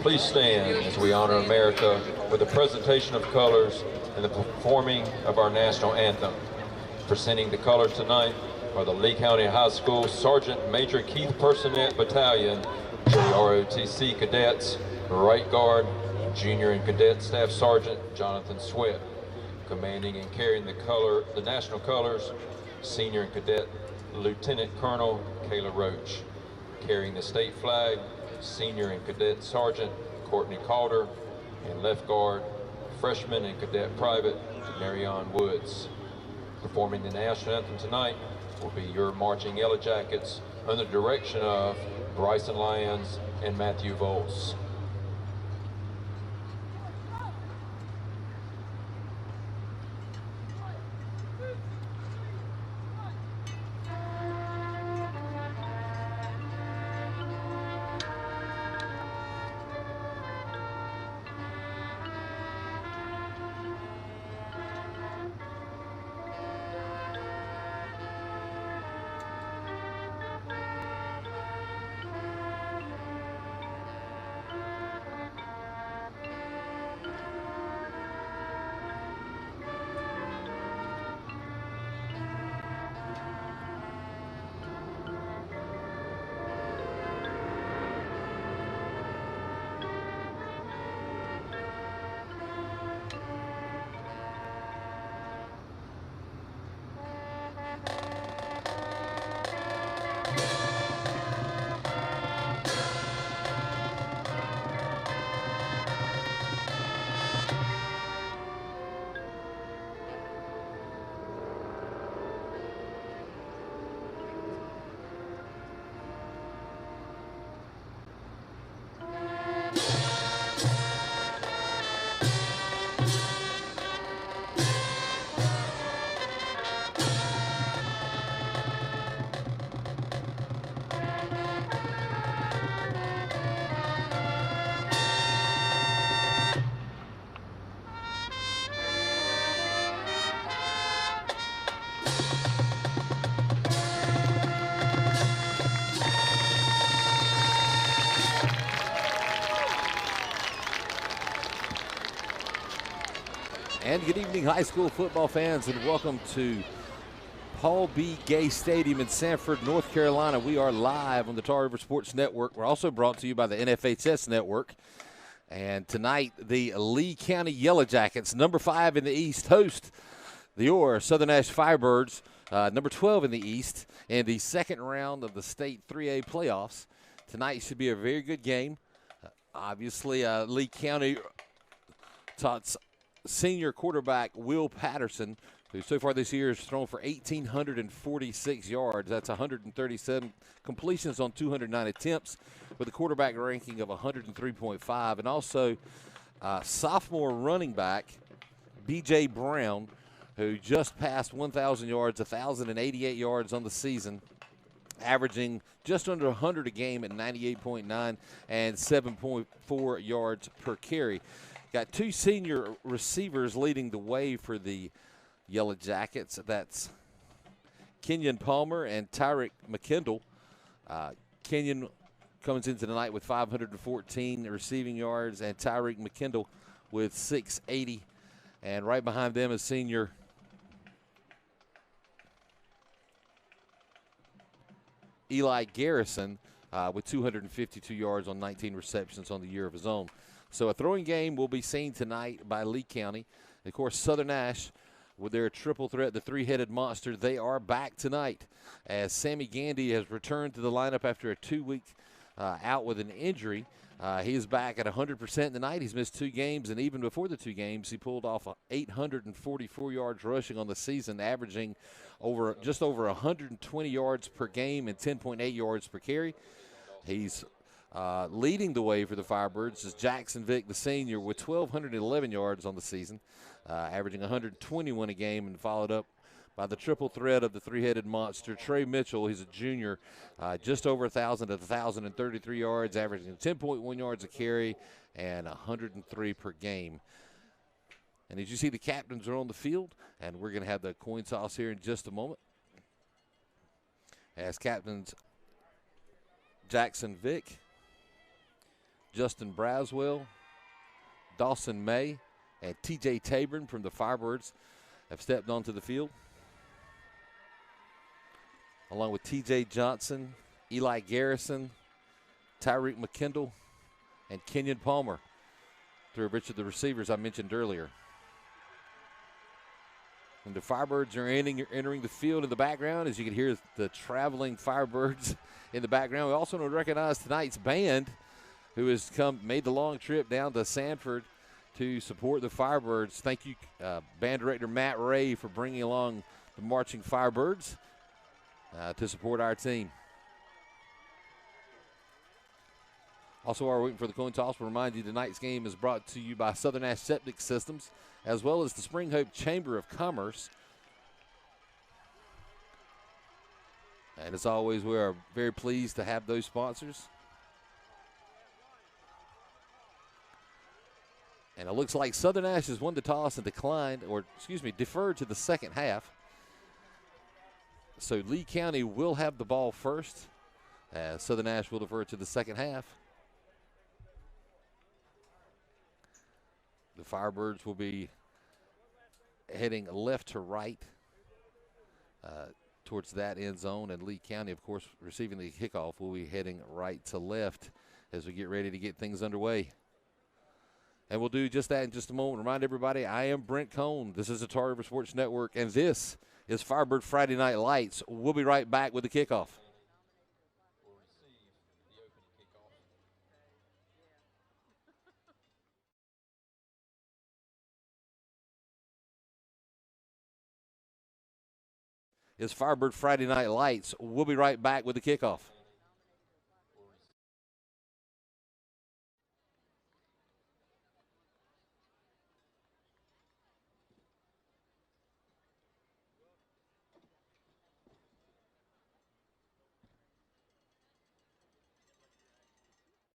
Please stand as we honor America with a presentation of colors and the performing of our national anthem. Presenting the colors tonight are the Lee County High School Sergeant Major Keith Personette Battalion, JROTC Cadets, Right Guard, Junior and Cadet Staff Sergeant Jonathan Sweat. Commanding and carrying the national colors, Senior and Cadet Lieutenant Colonel Kayla Roach. Carrying the state flag, Senior and Cadet Sergeant Courtney Calder, and Left Guard, Freshman and Cadet Private Marion Woods. Performing the national anthem tonight will be your marching Yellow Jackets under the direction of Bryson Lyons and Matthew Volz. And good evening, high school football fans, and welcome to Paul B. Gay Stadium in Sanford, North Carolina. We are live on the Tar River Sports Network. We're also brought to you by the NFHS Network. And tonight, the Lee County Yellow Jackets, number 5 in the East, host the Southern Nash Firebirds, number 12 in the East, in the second round of the state 3A playoffs. Tonight should be a very good game. Obviously, Lee County taught senior quarterback Will Patterson, who so far this year has thrown for 1,846 yards. That's 137 completions on 209 attempts, with a quarterback ranking of 103.5. And also sophomore running back B.J. Brown, who just passed 1,000 yards, 1,088 yards on the season, averaging just under 100 a game at 98.9 and 7.4 yards per carry. Got two senior receivers leading the way for the Yellow Jackets. That's Kenyon Palmer and Tyrick McKendall. Kenyon comes into the night with 514 receiving yards, and Tyrick McKendall with 680. And right behind them is senior Eli Garrison with 252 yards on 19 receptions on the year of his own. So a throwing game will be seen tonight by Lee County. Of course, Southern Nash, with their triple threat, the three-headed monster, they are back tonight as Sammy Gandy has returned to the lineup after a 2-week out with an injury. He is back at 100% tonight. He's missed 2 games, and even before the 2 games, he pulled off 844 yards rushing on the season, averaging just over 120 yards per game and 10.8 yards per carry. He's leading the way for the Firebirds is Jackson Vick, the senior, with 1,211 yards on the season, averaging 121 a game, and followed up by the triple threat of the three-headed monster, Trey Mitchell. He's a junior, just over 1,000 at 1,033 yards, averaging 10.1 yards a carry and 103 per game. And as you see, the captains are on the field, and we're going to have the coin toss here in just a moment. As captains Jackson Vick Justin Braswell, Dawson May, and TJ Tabron from the Firebirds have stepped onto the field, along with TJ Johnson, Eli Garrison, Tyreek McKendall, and Kenyon Palmer, three of which of the receivers I mentioned earlier. And the Firebirds are entering the field in the background. As you can hear the traveling Firebirds in the background. We also want to recognize tonight's band, who has made the long trip down to Sanford to support the Firebirds. Thank you, band director Matt Ray, for bringing along the marching Firebirds to support our team. Also, while we're waiting for the coin toss, we'll remind you tonight's game is brought to you by Southern Nash Septic Systems, as well as the Spring Hope Chamber of Commerce. And as always, we are very pleased to have those sponsors. And it looks like Southern Nash has won the toss and deferred to the second half. So Lee County will have the ball first. Southern Nash will defer to the second half. The Firebirds will be heading left to right towards that end zone, and Lee County, of course, receiving the kickoff, will be heading right to left as we get ready to get things underway. And we'll do just that in just a moment. Remind everybody, I am Brent Cohn. This is the Tar River Sports Network, and this is Firebird Friday Night Lights. We'll be right back with the kickoff. It's Firebird Friday Night Lights. We'll be right back with the kickoff.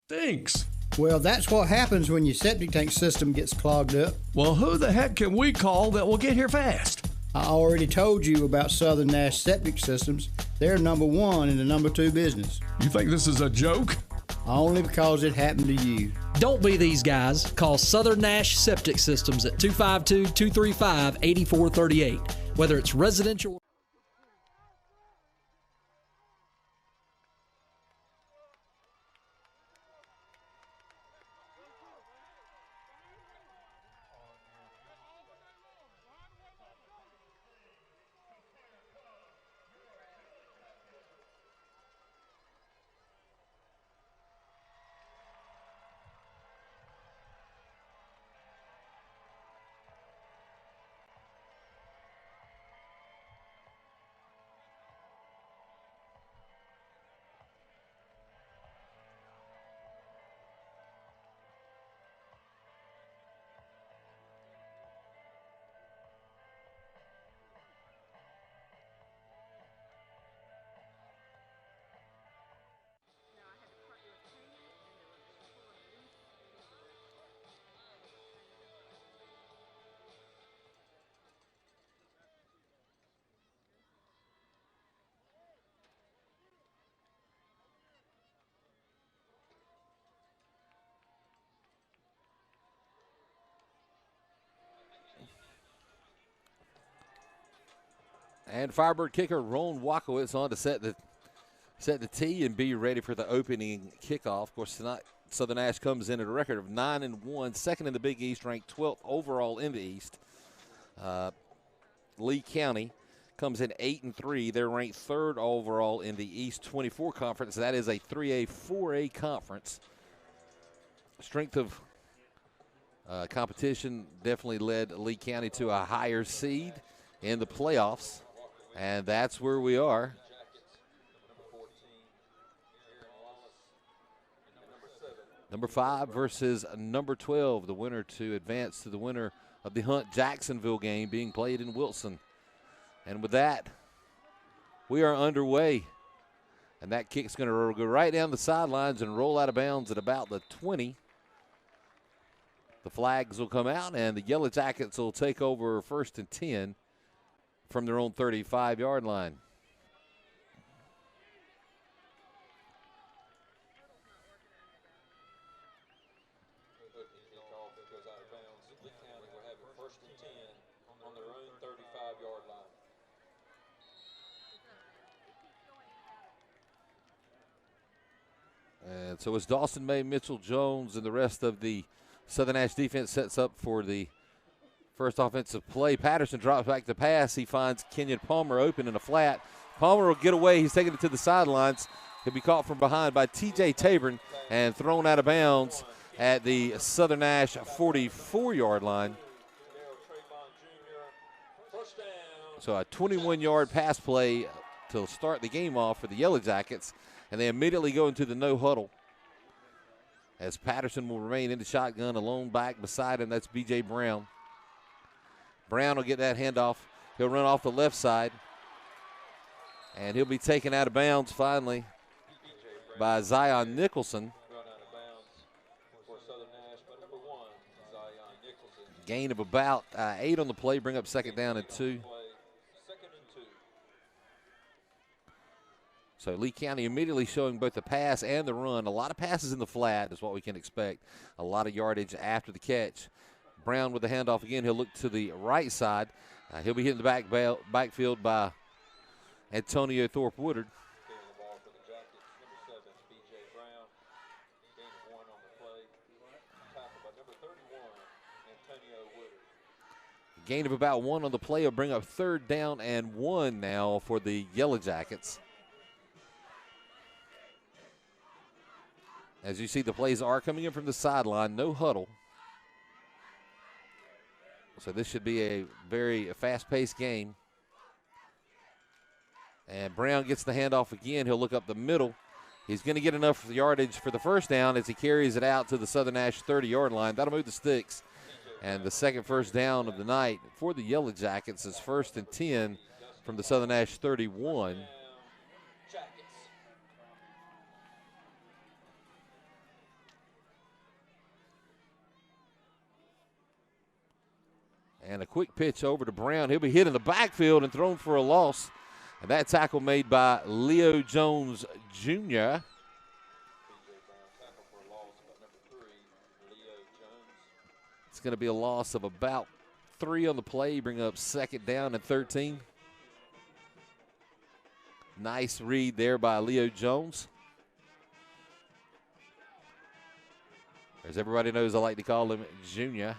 Stinks. Well, that's what happens when your septic tank system gets clogged up. Well, who the heck can we call that will get here fast? I already told you about Southern Nash Septic Systems. They're number one in the number two business. You think this is a joke? Only because it happened to you. Don't be these guys. Call Southern Nash Septic Systems at 252-235-8438. Whether it's residential. And Firebird kicker Ron Wakowitz on to set the tee and be ready for the opening kickoff. Of course, tonight Southern Nash comes in at a record of 9-1, second in the Big East, ranked 12th overall in the East. Lee County comes in 8-3. They're ranked third overall in the East 24 conference. That is a 3A, 4A conference. Strength of competition definitely led Lee County to a higher seed in the playoffs. And that's where we are. Number 5 versus number 12, the winner to advance to the winner of the Hunt-Jacksonville game being played in Wilson. And with that, we are underway. And that kick's going to go right down the sidelines and roll out of bounds at about the 20. The flags will come out, and the Yellow Jackets will take over 1st and 10 from their own 35-yard line. And so as Dawson May, Mitchell Jones, and the rest of the Southern Nash defense sets up for the first offensive play, Patterson drops back to pass. He finds Kenyon Palmer open in a flat. Palmer will get away. He's taking it to the sidelines. He'll be caught from behind by T.J. Tabern and thrown out of bounds at the Southern Nash 44-yard line. So a 21-yard pass play to start the game off for the Yellow Jackets, and they immediately go into the no huddle as Patterson will remain in the shotgun, alone back beside him. That's B.J. Brown. Brown will get that handoff. He'll run off the left side, and he'll be taken out of bounds finally by Zion Nicholson. Gain of about 8 on the play, bring up second down and 2. So Lee County immediately showing both the pass and the run. A lot of passes in the flat is what we can expect. A lot of yardage after the catch. Brown with the handoff again. He'll look to the right side. He'll be hitting the backfield by Antonio Thorpe Woodard. Gain of about 1 on the play will bring up third down and 1 now for the Yellow Jackets. As you see, the plays are coming in from the sideline, no huddle. So this should be a very fast-paced game. And Brown gets the handoff again. He'll look up the middle. He's going to get enough yardage for the first down as he carries it out to the Southern Nash 30-yard line. That'll move the sticks. And the second first down of the night for the Yellow Jackets is 1st and 10 from the Southern Nash 31. And a quick pitch over to Brown. He'll be hit in the backfield and thrown for a loss. And that tackle made by Leo Jones Jr. It's going to be a loss of about 3 on the play, bring up second down and 13. Nice read there by Leo Jones. As everybody knows, I like to call him Junior.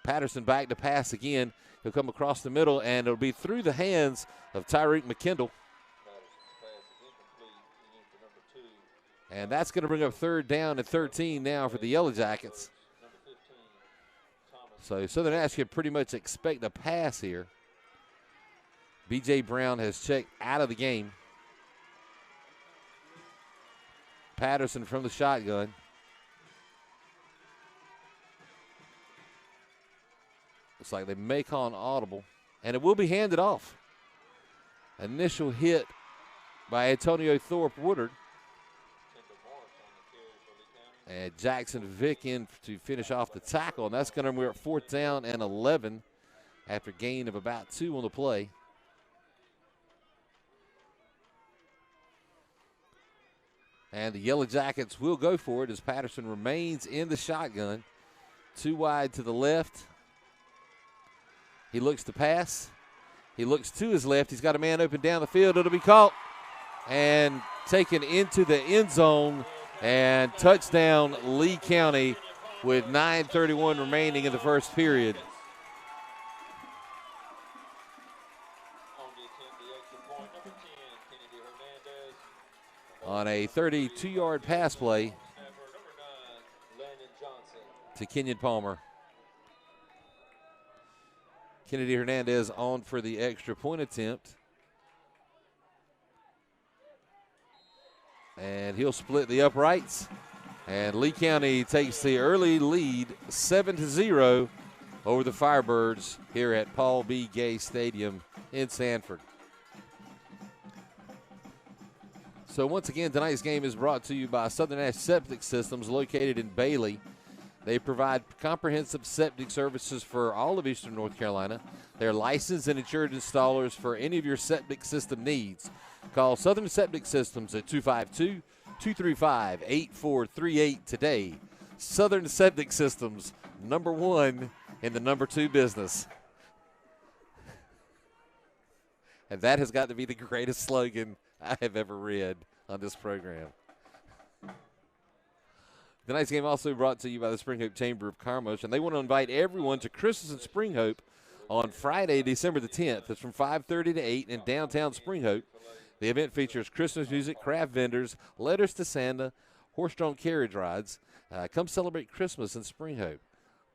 Patterson back to pass again. He'll come across the middle, and it'll be through the hands of Tyreek McKendall. And that's going to bring up third down and 13 now for the Yellow Jackets. So Southern Nash can pretty much expect a pass here. B.J. Brown has checked out of the game. Patterson from the shotgun. Looks like they may call an audible, and it will be handed off. Initial hit by Antonio Thorpe Woodard. And Jackson Vick in to finish off the tackle, and that's going to be 4th down and 11 after gain of about 2 on the play. And the Yellow Jackets will go for it as Patterson remains in the shotgun. 2 wide to the left. He looks to pass. He looks to his left. He's got a man open down the field. It'll be caught and taken into the end zone. And touchdown Lee County with 9:31 remaining in the first period. On a 32-yard pass play to Kenyon Palmer. Kennedy Hernandez on for the extra point attempt. And he'll split the uprights. And Lee County takes the early lead 7-0 over the Firebirds here at Paul B. Gay Stadium in Sanford. So once again, tonight's game is brought to you by Southern Nash Septic Systems located in Bailey. They provide comprehensive septic services for all of Eastern North Carolina. They're licensed and insured installers for any of your septic system needs. Call Southern Septic Systems at 252-235-8438 today. Southern Septic Systems, #1 in the #2 business. And that has got to be the greatest slogan I have ever read. on this program. Tonight's game also brought to you by the Spring Hope Chamber of Commerce, and they want to invite everyone to Christmas in Spring Hope on Friday, December the 10th. It's from 5:30 to 8 in downtown Spring Hope. The event features Christmas music, craft vendors, letters to Santa, horse-drawn carriage rides. Come celebrate Christmas in Spring Hope.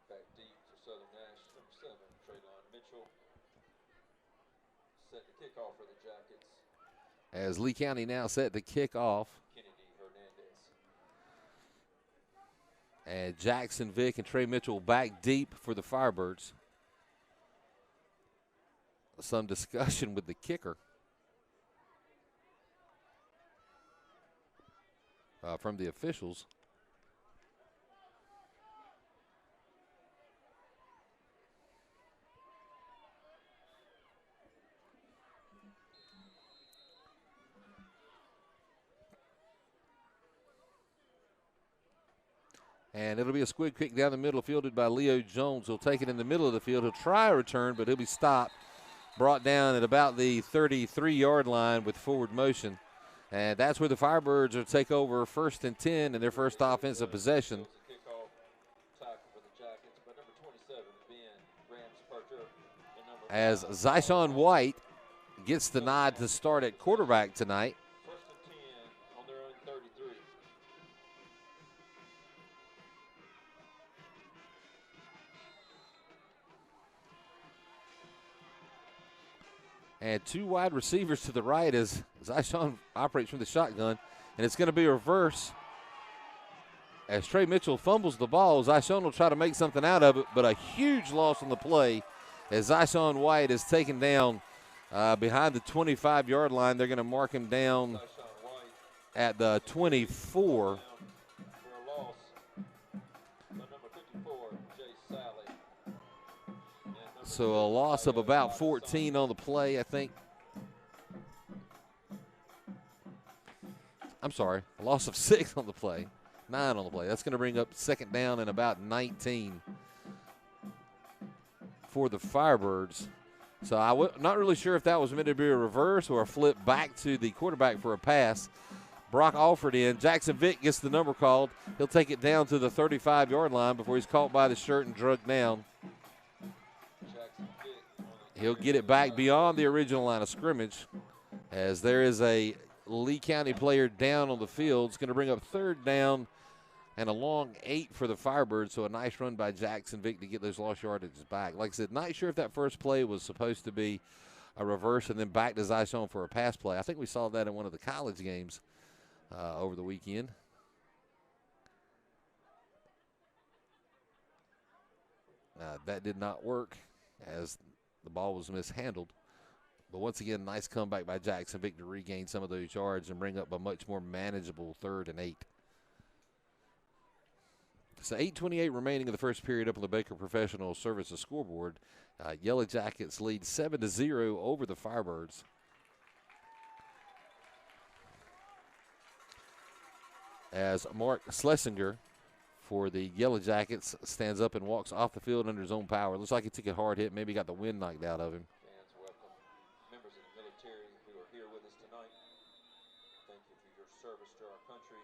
Back deep for Southern Nash, number 7, Traylon Mitchell. Set to kick off for the Jackets. As Lee County now set to kick off. Kennedy Hernandez. And Jackson Vick and Trey Mitchell back deep for the Firebirds. Some discussion with the kicker from the officials. And it'll be a squid kick down the middle, fielded by Leo Jones. He'll take it in the middle of the field. He'll try a return, but he'll be stopped. Brought down at about the 33-yard line with forward motion. And that's where the Firebirds will take over 1st and 10 in their first offensive possession. As Zyshawn White gets the nod to start at quarterback tonight. First and 10 on their own 33. And 2 wide receivers to the right as Zyshawn operates from the shotgun. And it's going to be a reverse. As Trey Mitchell fumbles the ball, Zyshawn will try to make something out of it, but a huge loss on the play as Zyshawn White is taken down behind the 25-yard line. They're going to mark him down at the 24. So a loss of about 14 on the play, I think. I'm sorry, a loss of 6 on the play, 9 on the play. That's going to bring up 2nd down and about 19 for the Firebirds. So I'm not really sure if that was meant to be a reverse or a flip back to the quarterback for a pass. Brock Alford in. Jackson Vick gets the number called. He'll take it down to the 35-yard line before he's caught by the shirt and drugged down. He'll get it back beyond the original line of scrimmage as there is a Lee County player down on the field. It's going to bring up 3rd down and a long 8 for the Firebirds. So a nice run by Jackson Vick to get those lost yardages back. Like I said, not sure if that first play was supposed to be a reverse and then back to Zyshawn for a pass play. I think we saw that in one of the college games over the weekend. That did not work as the ball was mishandled. But once again, nice comeback by Jackson Vick to regain some of those yards and bring up a much more manageable 3rd and 8. So 8:28 remaining in the first period up on the Baker Professional Services scoreboard. Yellow Jackets lead 7-0 over the Firebirds. As Mark Schlesinger for the Yellow Jackets stands up and walks off the field under his own power. Looks like he took a hard hit, maybe got the wind knocked out of him. Fans welcome members of the military who are here with us tonight. Thank you for your service to our country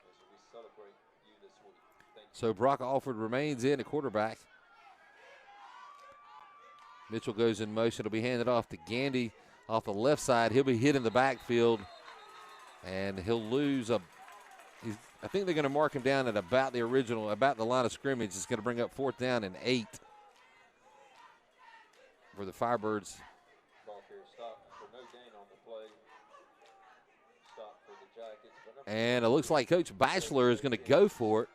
as we celebrate you this week. Thank you. So Brock Alford remains in at quarterback. Mitchell goes in motion. It'll be handed off to Gandy off the left side. He'll be hit in the backfield, and he'll lose I think they're going to mark him down at about the line of scrimmage. It's going to bring up 4th down and 8 for the Firebirds. Ball carrier stop for no gain on the play. Stop for the Jackets. And it looks like Coach Batchelor is going to go for it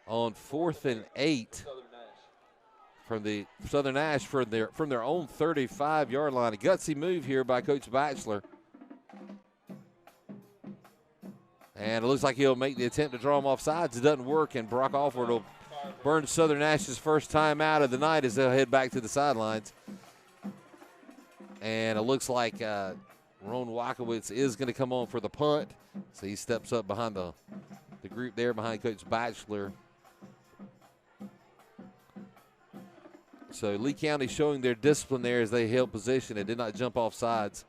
on 4th and 8 from the Southern Nash from their own 35-yard line. A gutsy move here by Coach Batchelor. And it looks like he'll make the attempt to draw him off sides. It doesn't work, and Brock Alford will burn Southern Nash's first time out of the night as they'll head back to the sidelines. And it looks like Ron Wakowitz is going to come on for the punt. So he steps up behind the group there behind Coach Batchelor. So Lee County showing their discipline there as they held position and did not jump off sides.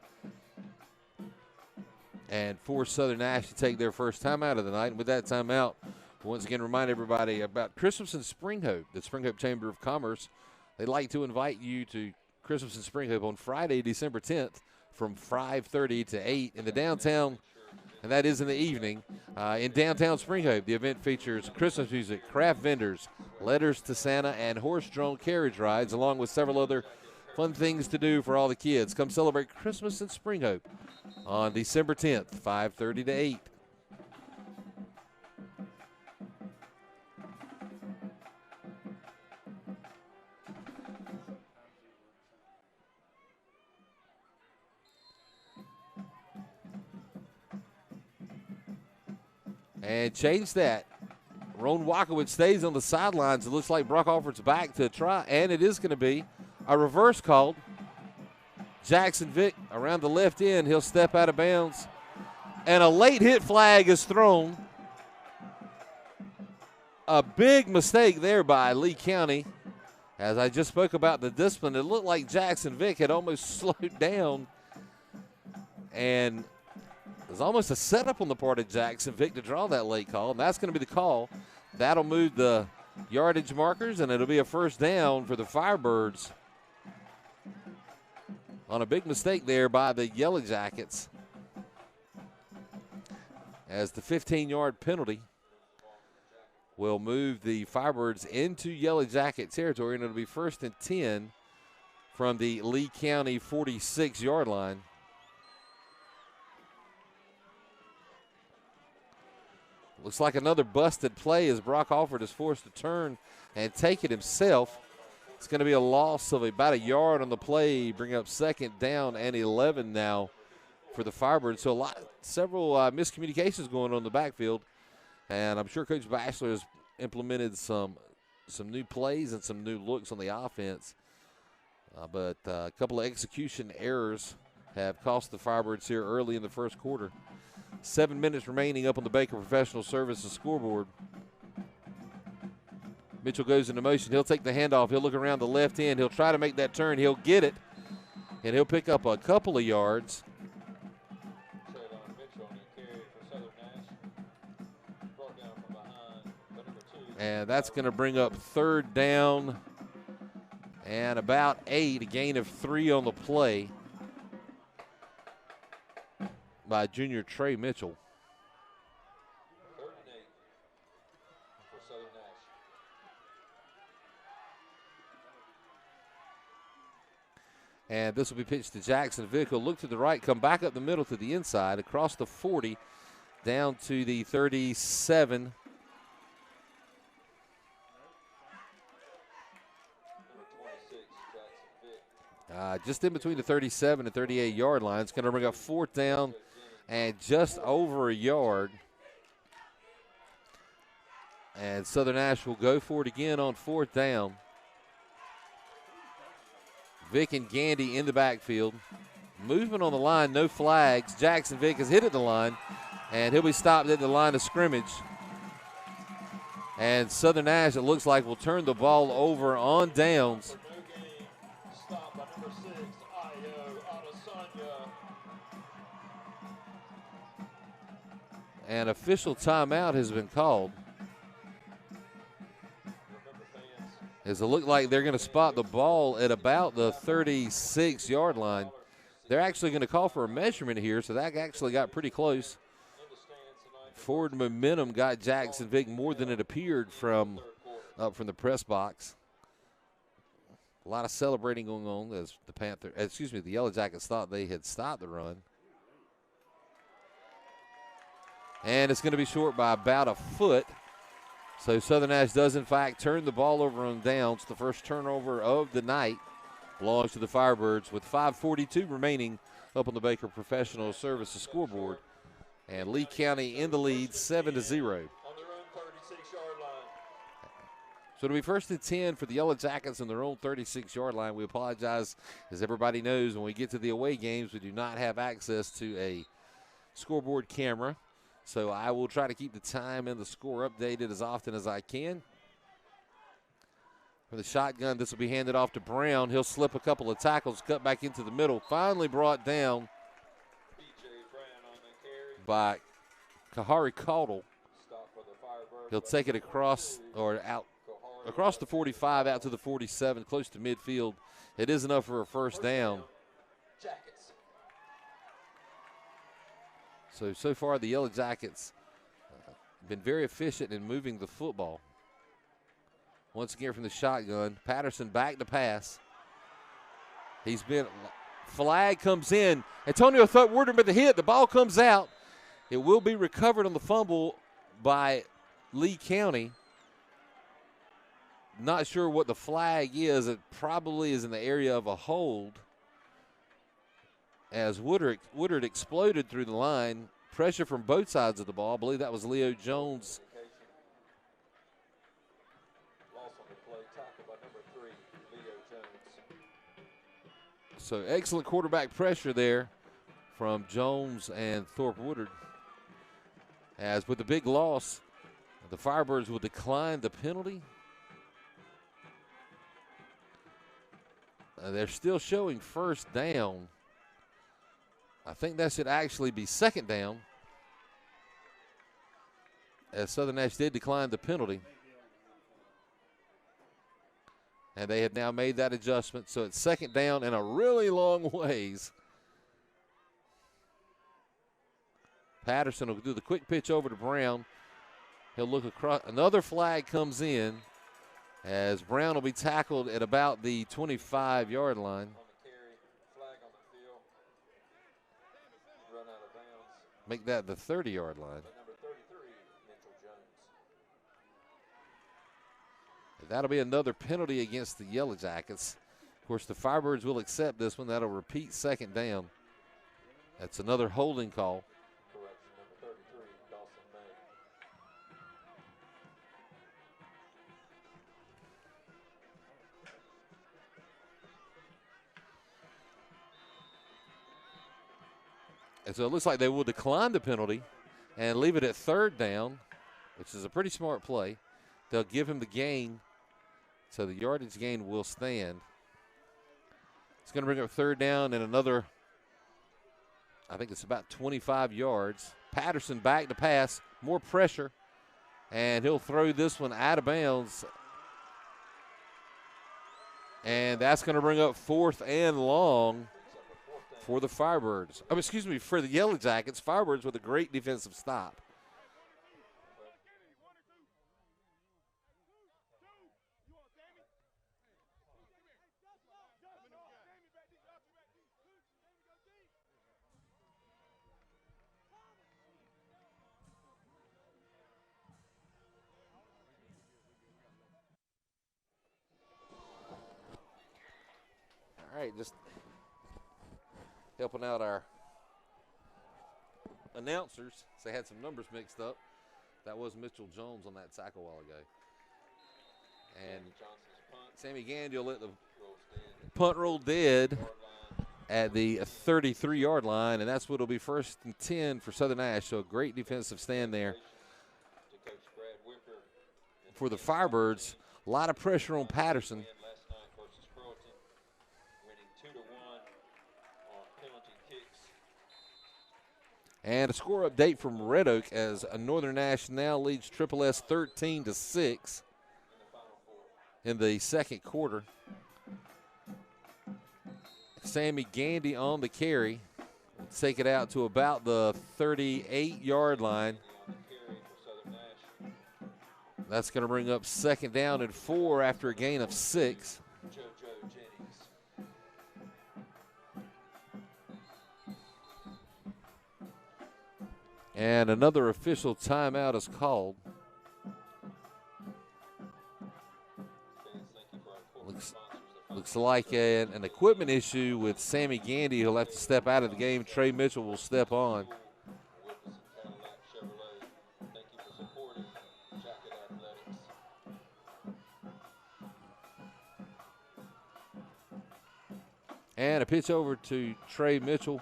and force Southern Nash to take their first timeout of the night. And with that timeout, once again, remind everybody about Christmas in Spring Hope, the Spring Hope Chamber of Commerce. They'd like to invite you to Christmas in Spring Hope on Friday, December 10th from 5:30 to 8 in the downtown, and that is in the evening. In downtown Spring Hope, the event features Christmas music, craft vendors, letters to Santa, and horse-drawn carriage rides, along with several other fun things to do for all the kids. Come celebrate Christmas in Spring Hope on December 10th, 5:30 to 8. And change that. Ron Wakowitz stays on the sidelines. It looks like Brock Alford's back to try, and it is going to be a reverse called. Jackson Vick around the left end. He'll step out of bounds. And a late hit flag is thrown. A big mistake there by Lee County. As I just spoke about the discipline, it looked like Jackson Vick had almost slowed down. And there's almost a setup on the part of Jackson Vick to draw that late call, and that's going to be the call. That'll move the yardage markers, and it'll be a first down for the Firebirds on a big mistake there by the Yellow Jackets, as the 15-yard penalty will move the Firebirds into Yellow Jacket territory, and it'll be 1st and 10 from the Lee County 46-yard line. Looks like another busted play as Brock Alford is forced to turn and take it himself. It's going to be a loss of about a yard on the play, bring up 2nd down and 11 now for the Firebirds. So several miscommunications going on in the backfield, and I'm sure Coach Bachelor has implemented some new plays and some new looks on the offense. But a couple of execution errors have cost the Firebirds here early in the first quarter. 7 minutes remaining up on the Baker Professional Services scoreboard. Mitchell goes into motion. He'll take the handoff. He'll look around the left end. He'll try to make that turn. He'll get it, and he'll pick up a couple of yards. And that's going to bring up 3rd down and about 8, a gain of 3 on the play by junior Trey Mitchell. 3rd and 8 for Southern Nash. And this will be pitched to Jackson Vick. He'll look to the right, come back up the middle to the inside, across the 40, down to the 37. Just in between the 37 and 38-yard line. It's going to bring up 4th down and just over a yard. And Southern Nash will go for it again on 4th down. Vick and Gandy in the backfield. Movement on the line, no flags. Jackson Vick has hit at the line, and he'll be stopped at the line of scrimmage. And Southern Nash, it looks like, will turn the ball over on downs. An official timeout has been called. As it looked like they're going to spot the ball at about the 36-yard line. They're actually going to call for a measurement here, so that actually got pretty close. Forward momentum got Jackson Vick more than it appeared from the press box. A lot of celebrating going on as the Yellow Jackets thought they had stopped the run. And it's going to be short by about a foot. So Southern Nash does, in fact, turn the ball over on downs. The first turnover of the night belongs to the Firebirds with 5:42 remaining up on the Baker Professional Services scoreboard. And Lee County in the lead, 7-0. On their own 36-yard line. So it'll be 1st and 10 for the Yellow Jackets on their own 36-yard line. We apologize. As everybody knows, when we get to the away games, we do not have access to a scoreboard camera. So I will try to keep the time and the score updated as often as I can. For the shotgun, this will be handed off to Brown. He'll slip a couple of tackles, cut back into the middle. Finally brought down. B.J. Brown on the carry. by Kahari Caudle. He'll take it across or out across the 45 out to the 47, close to midfield. It is enough for a first down. So far the Yellow Jackets been very efficient in moving the football. Once again from the shotgun, Patterson back to pass. Flag comes in. Antonio thought Woodard with the hit. The ball comes out. It will be recovered on the fumble by Lee County. Not sure what the flag is. It probably is in the area of a hold. As Woodard exploded through the line. Pressure from both sides of the ball. I believe that was Leo Jones. So excellent quarterback pressure there from Jones and Thorpe Woodard. As with the big loss, the Firebirds will decline the penalty. They're still showing first down. I think that should actually be second down, as Southern Nash did decline the penalty. And they have now made that adjustment, so it's second down and a really long ways. Patterson will do the quick pitch over to Brown. He'll look across. Another flag comes in as Brown will be tackled at about the 25-yard line. Make that the 30-yard line. That'll be another penalty against the Yellow Jackets. Of course, the Firebirds will accept this one. That'll repeat second down. That's another holding call. And so it looks like they will decline the penalty and leave it at third down, which is a pretty smart play. They'll give him the gain, so the yardage gain will stand. It's going to bring up third down and another, I think it's about 25 yards. Patterson back to pass, more pressure, and he'll throw this one out of bounds. And that's going to bring up fourth and long for the Firebirds. Oh, excuse me, for the Yellow Jackets. Firebirds with a great defensive stop. All right, just helping out our announcers. They had some numbers mixed up. That was Mitchell Jones on that tackle a while ago. And Sammy Gandy will let the punt roll dead at the 33-yard line, and that's what will be first and 10 for Southern Nash. So a great defensive stand there for the Firebirds. A lot of pressure on Patterson. And a score update from Red Oak as Northern Nash now leads Triple S 13-6 in the second quarter. Sammy Gandy on the carry. We'll take it out to about the 38-yard line. That's going to bring up second down and 4 after a gain of 6. And another official timeout is called. Looks like an equipment issue with Sammy Gandy. He'll have to step out of the game. Trey Mitchell will step on. And a pitch over to Trey Mitchell.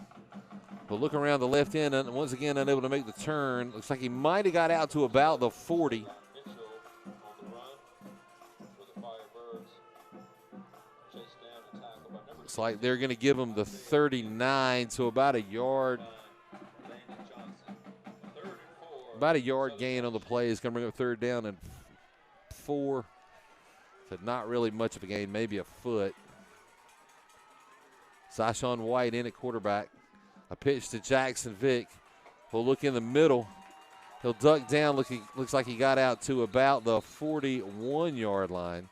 But look around the left end, and once again unable to make the turn. Looks like he might have got out to about the 40. Looks like they're going to give him the 39, so about a yard. about a yard gain on the play. It's going to bring up third down and 4. So not really much of a gain, maybe a foot. Syshawn White in at quarterback. A pitch to Jackson Vick. He'll look in the middle. He'll duck down. Looks like he got out to about the 41-yard line.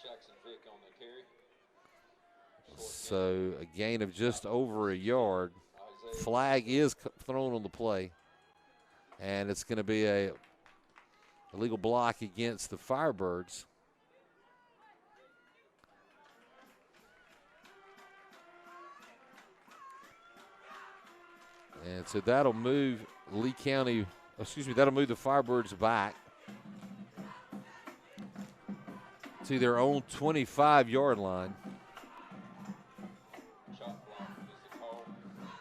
Jackson Vick on the carry. So a gain of just over a yard. Flag is thrown on the play. And it's going to be a illegal block against the Firebirds. And so that'll move Lee County, that'll move the Firebirds back to their own 25-yard line.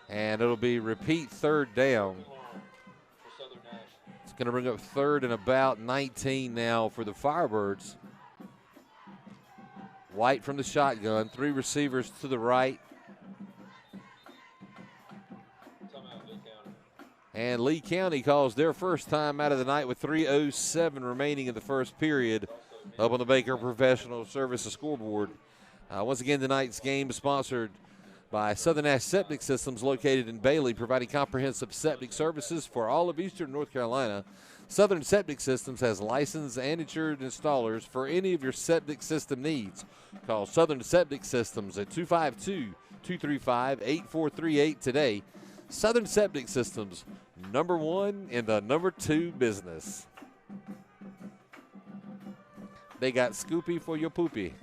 And it'll be repeat third down. It's going to bring up third and about 19 now for the Firebirds. White from the shotgun, 3 receivers to the right. And Lee County calls their first time out of the night with 3:07 remaining in the first period up on the Baker Professional Services scoreboard. Once again, tonight's game is sponsored by Southern Nash Septic Systems located in Bailey, providing comprehensive septic services for all of eastern North Carolina. Southern Septic Systems has licensed and insured installers for any of your septic system needs. Call Southern Septic Systems at 252-235-8438 today. Southern Septic Systems, #1 in the #2 business. They got Scoopy for your poopy.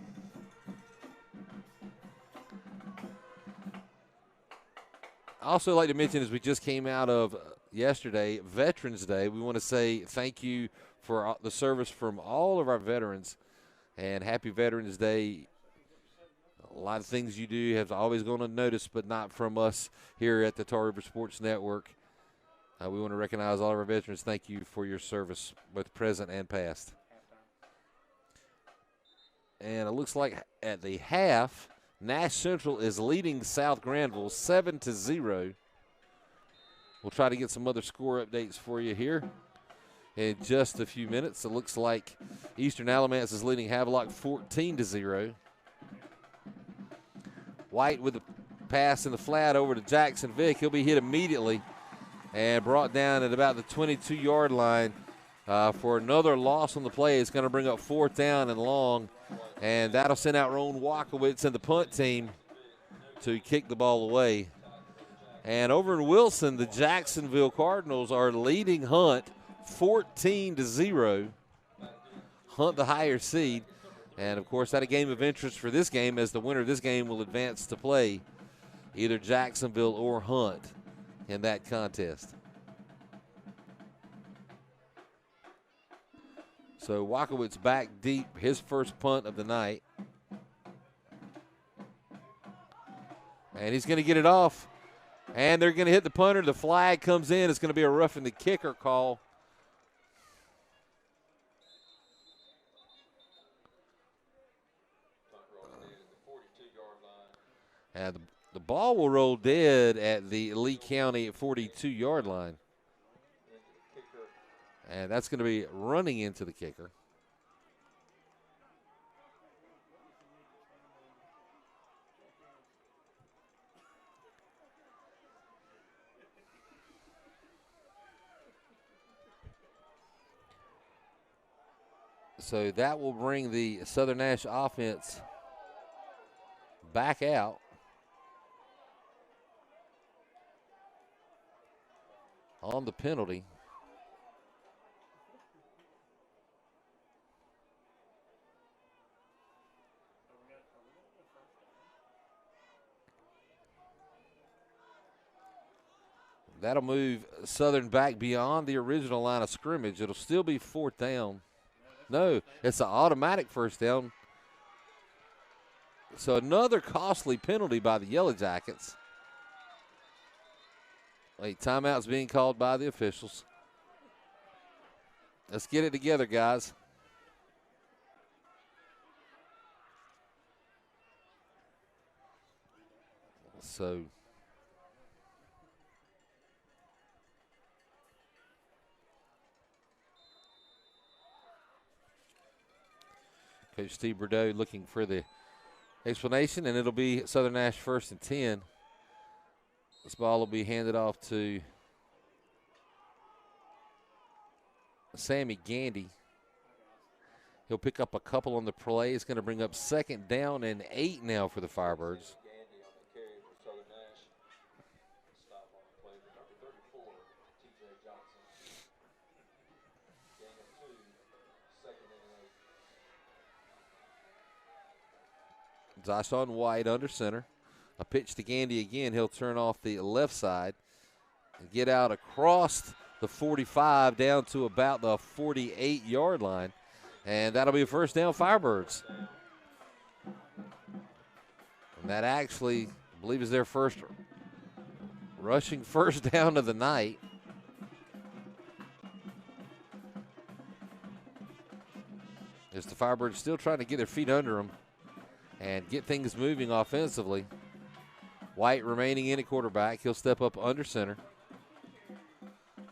I also like to mention, as we just came out of yesterday, Veterans Day, we want to say thank you for the service from all of our veterans, and happy Veterans Day. A lot of things you do have always gone unnoticed, but not from us here at the Tar River Sports Network. We want to recognize all of our veterans. Thank you for your service, both present and past. And it looks like at the half, Nash Central is leading South Granville 7-0. We'll try to get some other score updates for you here in just a few minutes. It looks like Eastern Alamance is leading Havelock 14-0. White with the pass in the flat over to Jackson Vick. He'll be hit immediately and brought down at about the 22-yard line for another loss on the play. It's going to bring up 4th down and long, and that'll send out Ron Walkowitz and the punt team to kick the ball away. And over in Wilson, the Jacksonville Cardinals are leading Hunt 14-0. Hunt the higher seed. And, of course, that a game of interest for this game, as the winner of this game will advance to play either Jacksonville or Hunt in that contest. So Walkowitz back deep, his first punt of the night. And he's going to get it off. And they're going to hit the punter. The flag comes in. It's going to be a roughing the kicker call. And the ball will roll dead at the Lee County 42-yard line. And that's going to be running into the kicker. So that will bring the Southern Nash offense back out. On the penalty. That'll move Southern back beyond the original line of scrimmage. It'll still be 4th down. No, it's an automatic 1st down. So another costly penalty by the Yellow Jackets. Wait, timeout's being called by the officials. Let's get it together, guys. So Coach Steve Bordeaux looking for the explanation, and it'll be Southern Nash 1st and 10. This ball will be handed off to Sammy Gandy. He'll pick up a couple on the play. It's going to bring up 2nd down and 8 now for the Firebirds. Zyshawn White under center. A pitch to Gandy again. He'll turn off the left side and get out across the 45 down to about the 48-yard line. And that'll be a 1st down Firebirds. And that actually, I believe, is their first rushing 1st down of the night. As the Firebirds still trying to get their feet under them and get things moving offensively. White remaining in at quarterback. He'll step up under center.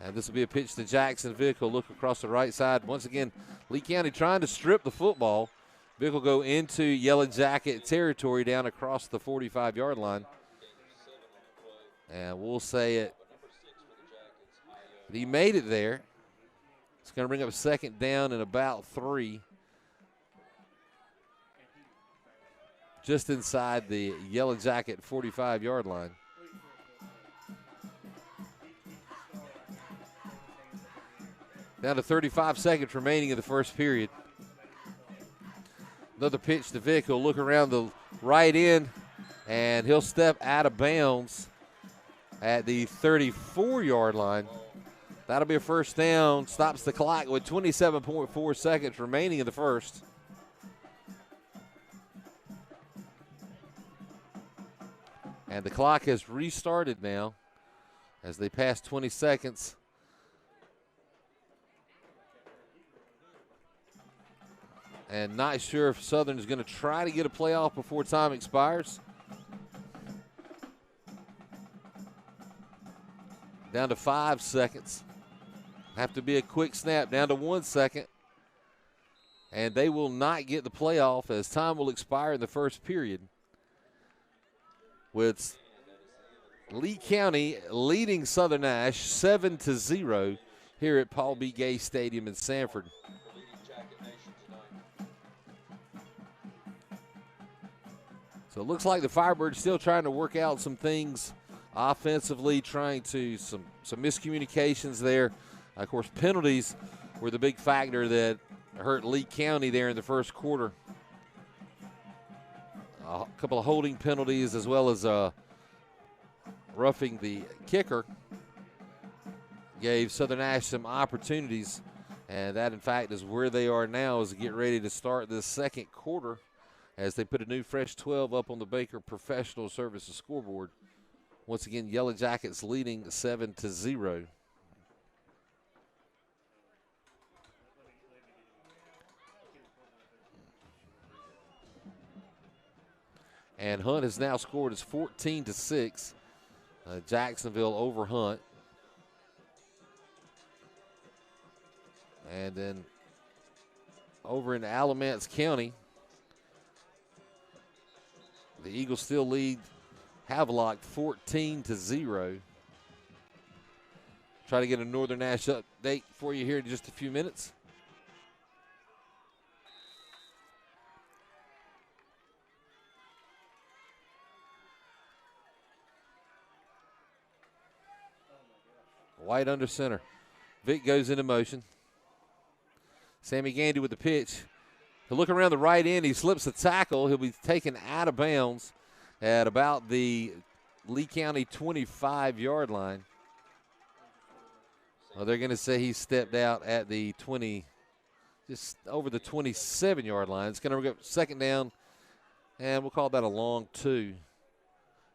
And this will be a pitch to Jackson Vick. He'll look across the right side. Once again, Lee County trying to strip the football. Vick will go into Yellow Jacket territory down across the 45-yard line. And we'll say it. He made it there. It's going to bring up 2nd down and about 3. Just inside the Yellow Jacket 45-yard line. Down to 35 seconds remaining in the first period. Another pitch to Vick. He'll look around the right end, and he'll step out of bounds at the 34-yard line. That'll be a 1st down. Stops the clock with 27.4 seconds remaining in the first. And the clock has restarted now as they pass 20 seconds. And not sure if Southern is going to try to get a playoff before time expires. Down to 5 seconds. Have to be a quick snap. Down to 1 second. And they will not get the playoff as time will expire in the first period. With Lee County leading Southern Nash 7-0 here at Paul B. Gay Stadium in Sanford. So it looks like the Firebirds still trying to work out some things offensively, trying to some miscommunications there. Of course, penalties were the big factor that hurt Lee County there in the first quarter. A couple of holding penalties as well as roughing the kicker gave Southern Nash some opportunities, and that in fact is where they are now as they get ready to start the second quarter as they put a new fresh 12 up on the Baker Professional Services scoreboard. Once again, Yellow Jackets leading 7-0. And Hunt has now scored. It's 14-6. Jacksonville over Hunt. And then over in Alamance County, the Eagles still lead Havelock 14-0. Try to get a Northern Nash update for you here in just a few minutes. White under center. Vick goes into motion. Sammy Gandy with the pitch. He'll look around the right end. He slips a tackle. He'll be taken out of bounds at about the Lee County 25-yard line. Well, they're going to say he stepped out at the 20, just over the 27-yard line. It's going to go 2nd down, and we'll call that a long 2.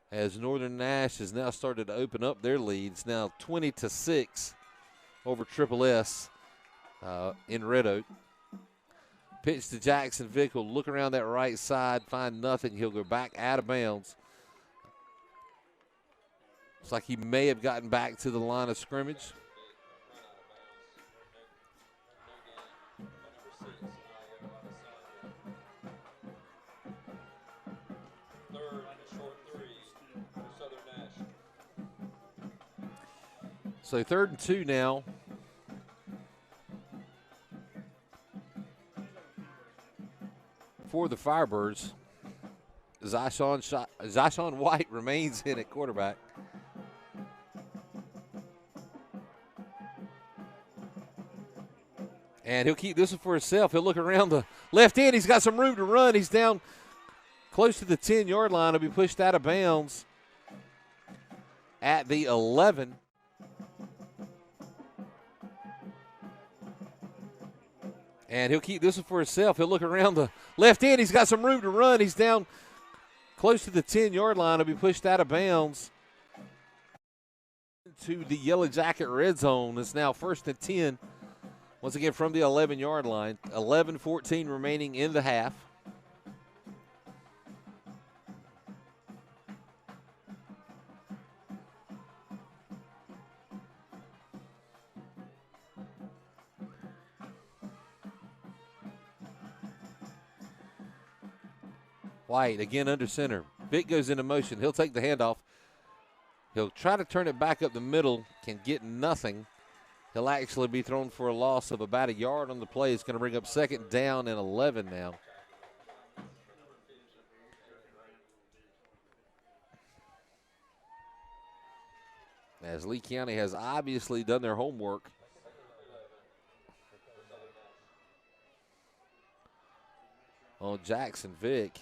As Northern Nash has now started to open up their lead. It's now 20-6 over Triple S in Red Oak. Pitch to Jackson Vick. Will look around that right side, find nothing. He'll go back out of bounds. Looks like he may have gotten back to the line of scrimmage. So 3rd and 2 now. For the Firebirds. Zyshawn White remains in at quarterback. And he'll keep this one for himself. He'll look around the left end. He's got some room to run. He's down close to the 10-yard line. He'll be pushed out of bounds at the 11. And he'll keep this one for himself. He'll look around the left end. He's got some room to run. He's down close to the 10-yard line. He'll be pushed out of bounds to the Yellow Jacket red zone. It's now 1st and 10. Once again from the 11-yard line. 11-14 remaining in the half. White again under center. Vick goes into motion. He'll take the handoff. He'll try to turn it back up the middle. Can get nothing. He'll actually be thrown for a loss of about a yard on the play. It's going to bring up 2nd down and 11 now. As Lee County has obviously done their homework. On Jackson Vick.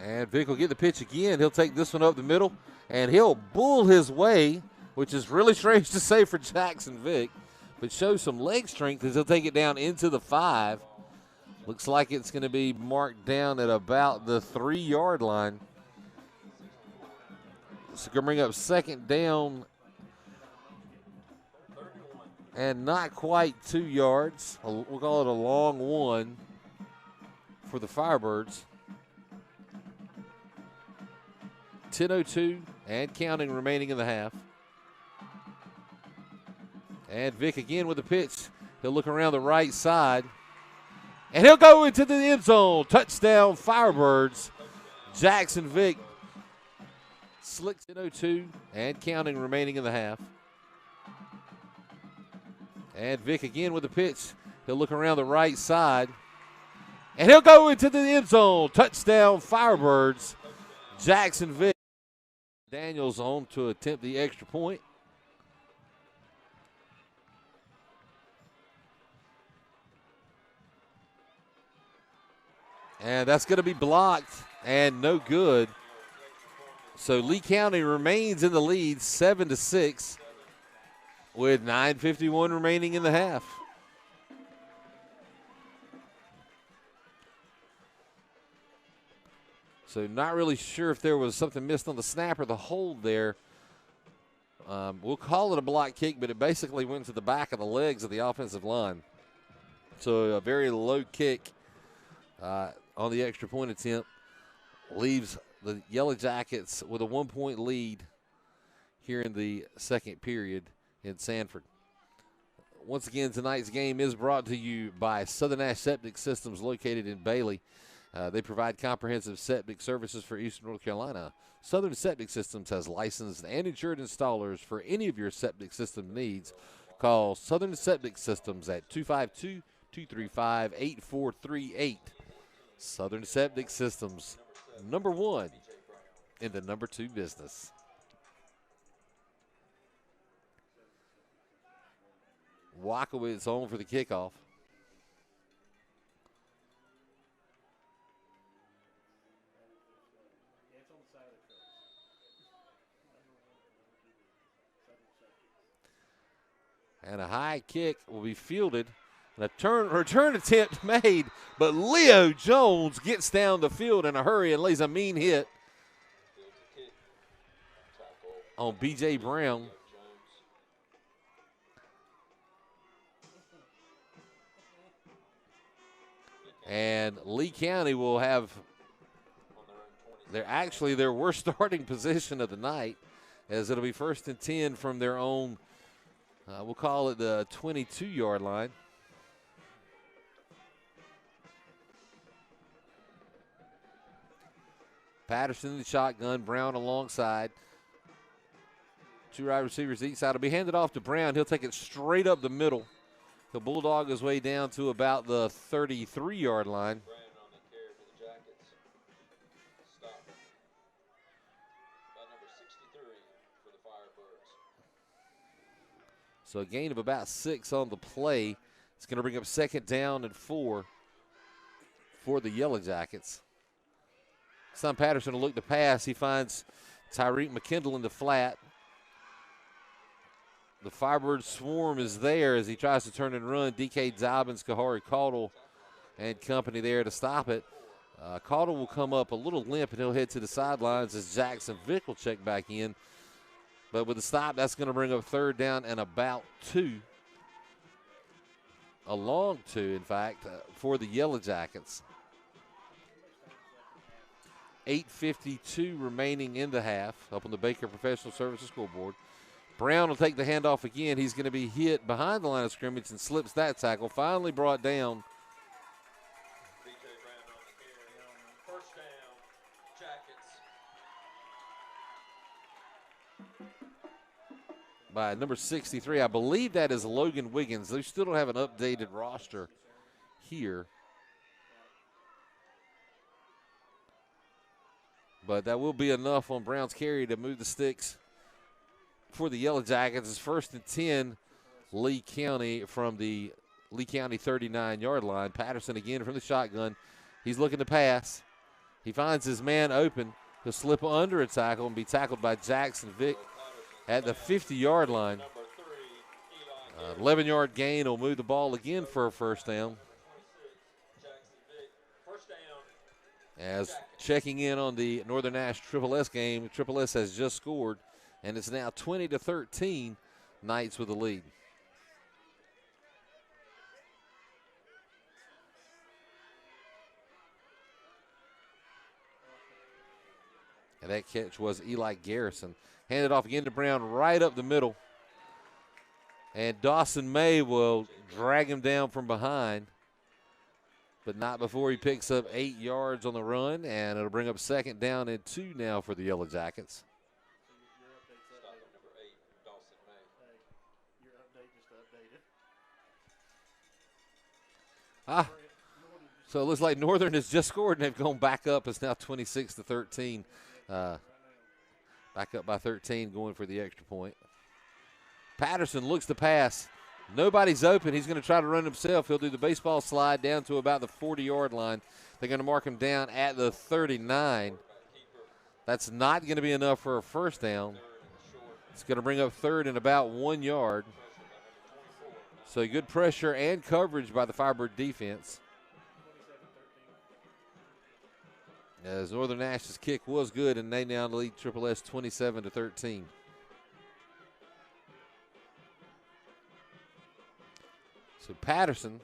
And Vick will get the pitch again. He'll take this one up the middle, and he'll bull his way, which is really strange to say for Jackson Vick, but shows some leg strength as he'll take it down into the 5. Looks like it's going to be marked down at about the 3-yard line. It's going to bring up 2nd down and not quite 2 yards. We'll call it a long one for the Firebirds. 10:02 and counting remaining in the half. And Vick again with the pitch. He'll look around the right side. And he'll go into the end zone. Touchdown Firebirds. Jackson Vick. Slicks 10:02 and counting remaining in the half. And Vick again with the pitch. He'll look around the right side. And he'll go into the end zone. Touchdown Firebirds. Jackson Vick. Daniels on to attempt the extra point. And that's going to be blocked and no good. So Lee County remains in the lead 7-6 with 9:51 remaining in the half. So not really sure if there was something missed on the snap or the hold there. We'll call it a block kick, but it basically went to the back of the legs of the offensive line. So a very low kick on the extra point attempt leaves the Yellow Jackets with a 1-point lead here in the 2nd period in Sanford. Once again, tonight's game is brought to you by Southern Nash Septic Systems located in Bailey. They provide comprehensive septic services for Eastern North Carolina. Southern Septic Systems has licensed and insured installers for any of your septic system needs. Call Southern Septic Systems at 252-235-8438. Southern Septic Systems, #1 in the #2 business. Walkowitz on for the kickoff. And a high kick will be fielded. And a return attempt made, but Leo Jones gets down the field in a hurry and lays a mean hit on B.J. Brown. And Lee County will have their worst starting position of the night, as it'll be 1st and 10 from their own, we'll call it the 22-yard line. Patterson in the shotgun, Brown alongside. Two wide receivers each side. Will be handed off to Brown. He'll take it straight up the middle. He'll bulldog his way down to about the 33-yard line. So a gain of about 6 on the play. It's going to bring up 2nd down and 4 for the Yellow Jackets. Son Patterson will look to pass. He finds Tyreek McKendall in the flat. The Firebird swarm is there as he tries to turn and run. D.K. Dobbins, Kahari Caudle, and company there to stop it. Caudle will come up a little limp, and he'll head to the sidelines as Jackson Vick will check back in. But with the stop, that's going to bring up 3rd down and about 2. A long 2, in fact, for the Yellow Jackets. 8:52 remaining in the half up on the Baker Professional Services scoreboard. Brown will take the handoff again. He's going to be hit behind the line of scrimmage and slips that tackle. Finally brought down. First down, Jackets. By number 63. I believe that is Logan Wiggins. They still don't have an updated roster here. But that will be enough on Brown's carry to move the sticks for the Yellow Jackets. It's 1st and 10, Lee County from the Lee County 39-yard line. Patterson again from the shotgun. He's looking to pass. He finds his man open. He'll slip under a tackle and be tackled by Jackson Vick at the 50-yard line. 11-yard gain will move the ball again for a 1st down. As checking in on the Northern Nash Triple S game, Triple S has just scored, and it's now 20-13, Knights with the lead. And that catch was Eli Garrison. Handed off again to Brown right up the middle. And Dawson May will drag him down from behind, but not before he picks up 8 yards on the run, and it'll bring up 2nd down and 2 now for the Yellow Jackets. So it looks like Northern has just scored, and they've gone back up. It's now 26-13. Back up by 13, going for the extra point. Patterson looks to pass. Nobody's open. He's going to try to run himself. He'll do the baseball slide down to about the 40-yard line. They're going to mark him down at the 39. That's not going to be enough for a 1st down. It's going to bring up 3rd and about 1 yard. So good pressure and coverage by the Firebird defense. As Northern Nash's kick was good, and they now lead Triple S 27-13. So Patterson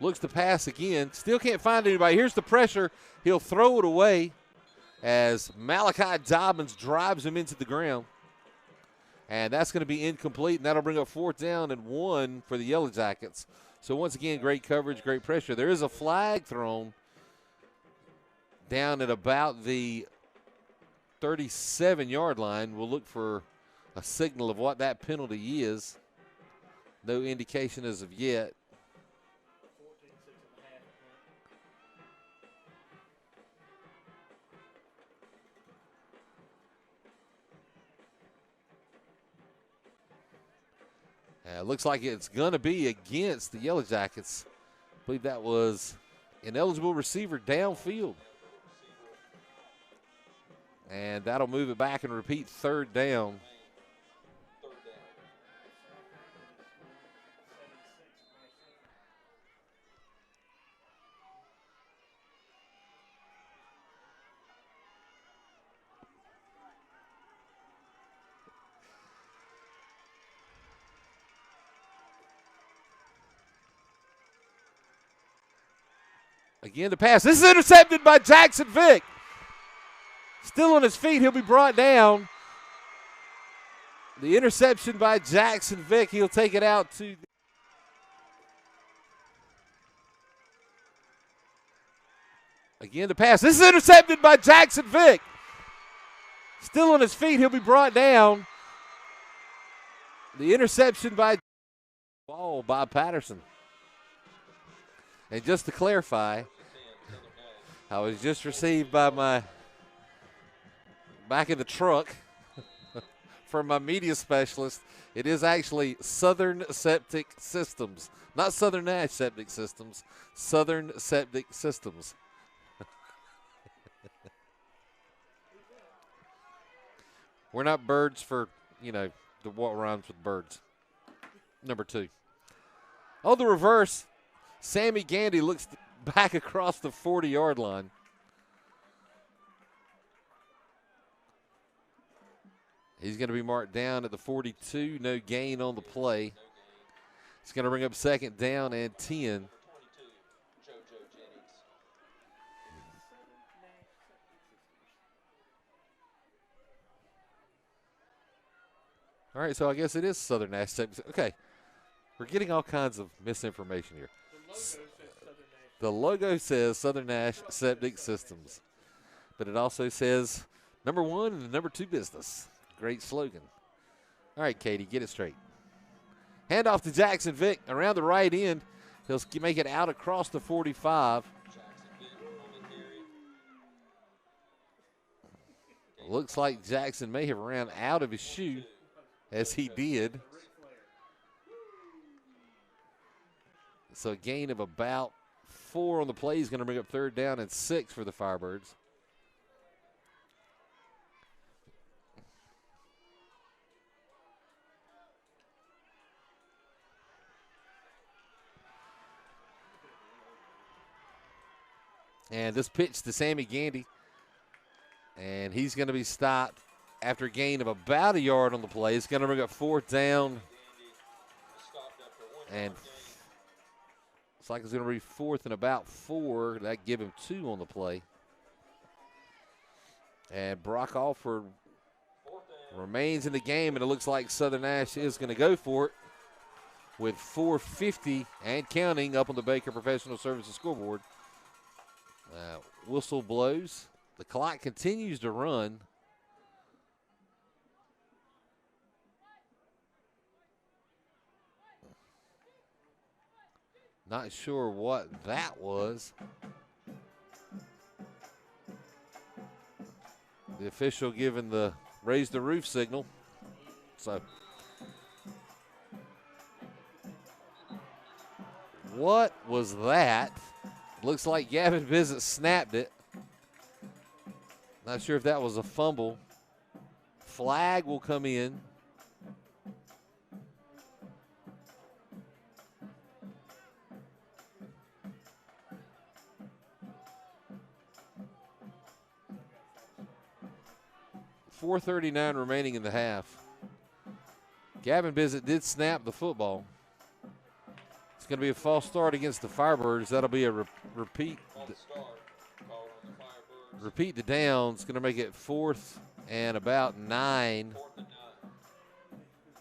looks to pass again. Still can't find anybody. Here's the pressure. He'll throw it away as Malachi Dobbins drives him into the ground. And that's going to be incomplete, and that'll bring up 4th down and 1 for the Yellow Jackets. So once again, great coverage, great pressure. There is a flag thrown down at about the 37-yard line. We'll look for a signal of what that penalty is. No indication as of yet. It looks like it's going to be against the Yellow Jackets. I believe that was ineligible receiver downfield. And that'll move it back and repeat 3rd down. Again, the pass. This is intercepted by Jackson Vick. Still on his feet. He'll be brought down. The interception by Jackson Vick. He'll take it out to. Again, the pass. This is intercepted by Jackson Vick. Still on his feet. He'll be brought down. The interception by ball by Patterson. And just to clarify, I was just received by my back in the truck from my media specialist. It is actually Southern Septic Systems, not Southern Nash Septic Systems, Southern Septic Systems. We're not birds for, the what rhymes with birds. Number 2. On the reverse, Sammy Gandy looks back across the 40-yard line. He's going to be marked down at the 42. No gain on the play. It's going to bring up 2nd down and 10. All right, so I guess it is Southern Nash Septic. Okay, we're getting all kinds of misinformation here. The logo says Southern Nash Septic Systems, but it also says number 1 and the number 2 business. Great slogan. All right, Katie, get it straight. Hand off to Jackson Vick around the right end. He'll make it out across the 45. Looks like Jackson may have ran out of his shoe, as he did. So a gain of about 4 on the play is going to bring up 3rd down and 6 for the Firebirds. And this pitch to Sammy Gandy. And he's going to be stopped after a gain of about a yard on the play. It's going to bring up 4th down. And it's like it's going to be 4th and about 4. That give him 2 on the play. And Brock Alford remains in the game, and it looks like Southern Nash is going to go for it with 4:50 and counting up on the Baker Professional Services scoreboard. Whistle blows. The clock continues to run. Not sure what that was. The official giving the raise the roof signal. So, what was that? Looks like Gavin Bissett snapped it. Not sure if that was a fumble. Flag will come in. .439 remaining in the half. Gavin Bissett did snap the football. It's going to be a false start against the Firebirds. That'll be a repeat. Repeat the down. It's going to make it 4th and about 9.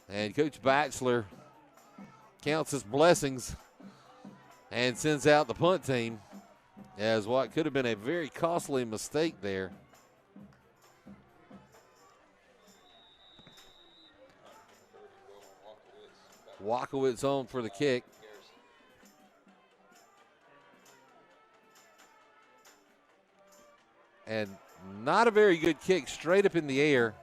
And Coach Batchelor counts his blessings and sends out the punt team as what could have been a very costly mistake there. Walkowitz on for the kick. And not a very good kick, straight up in the air.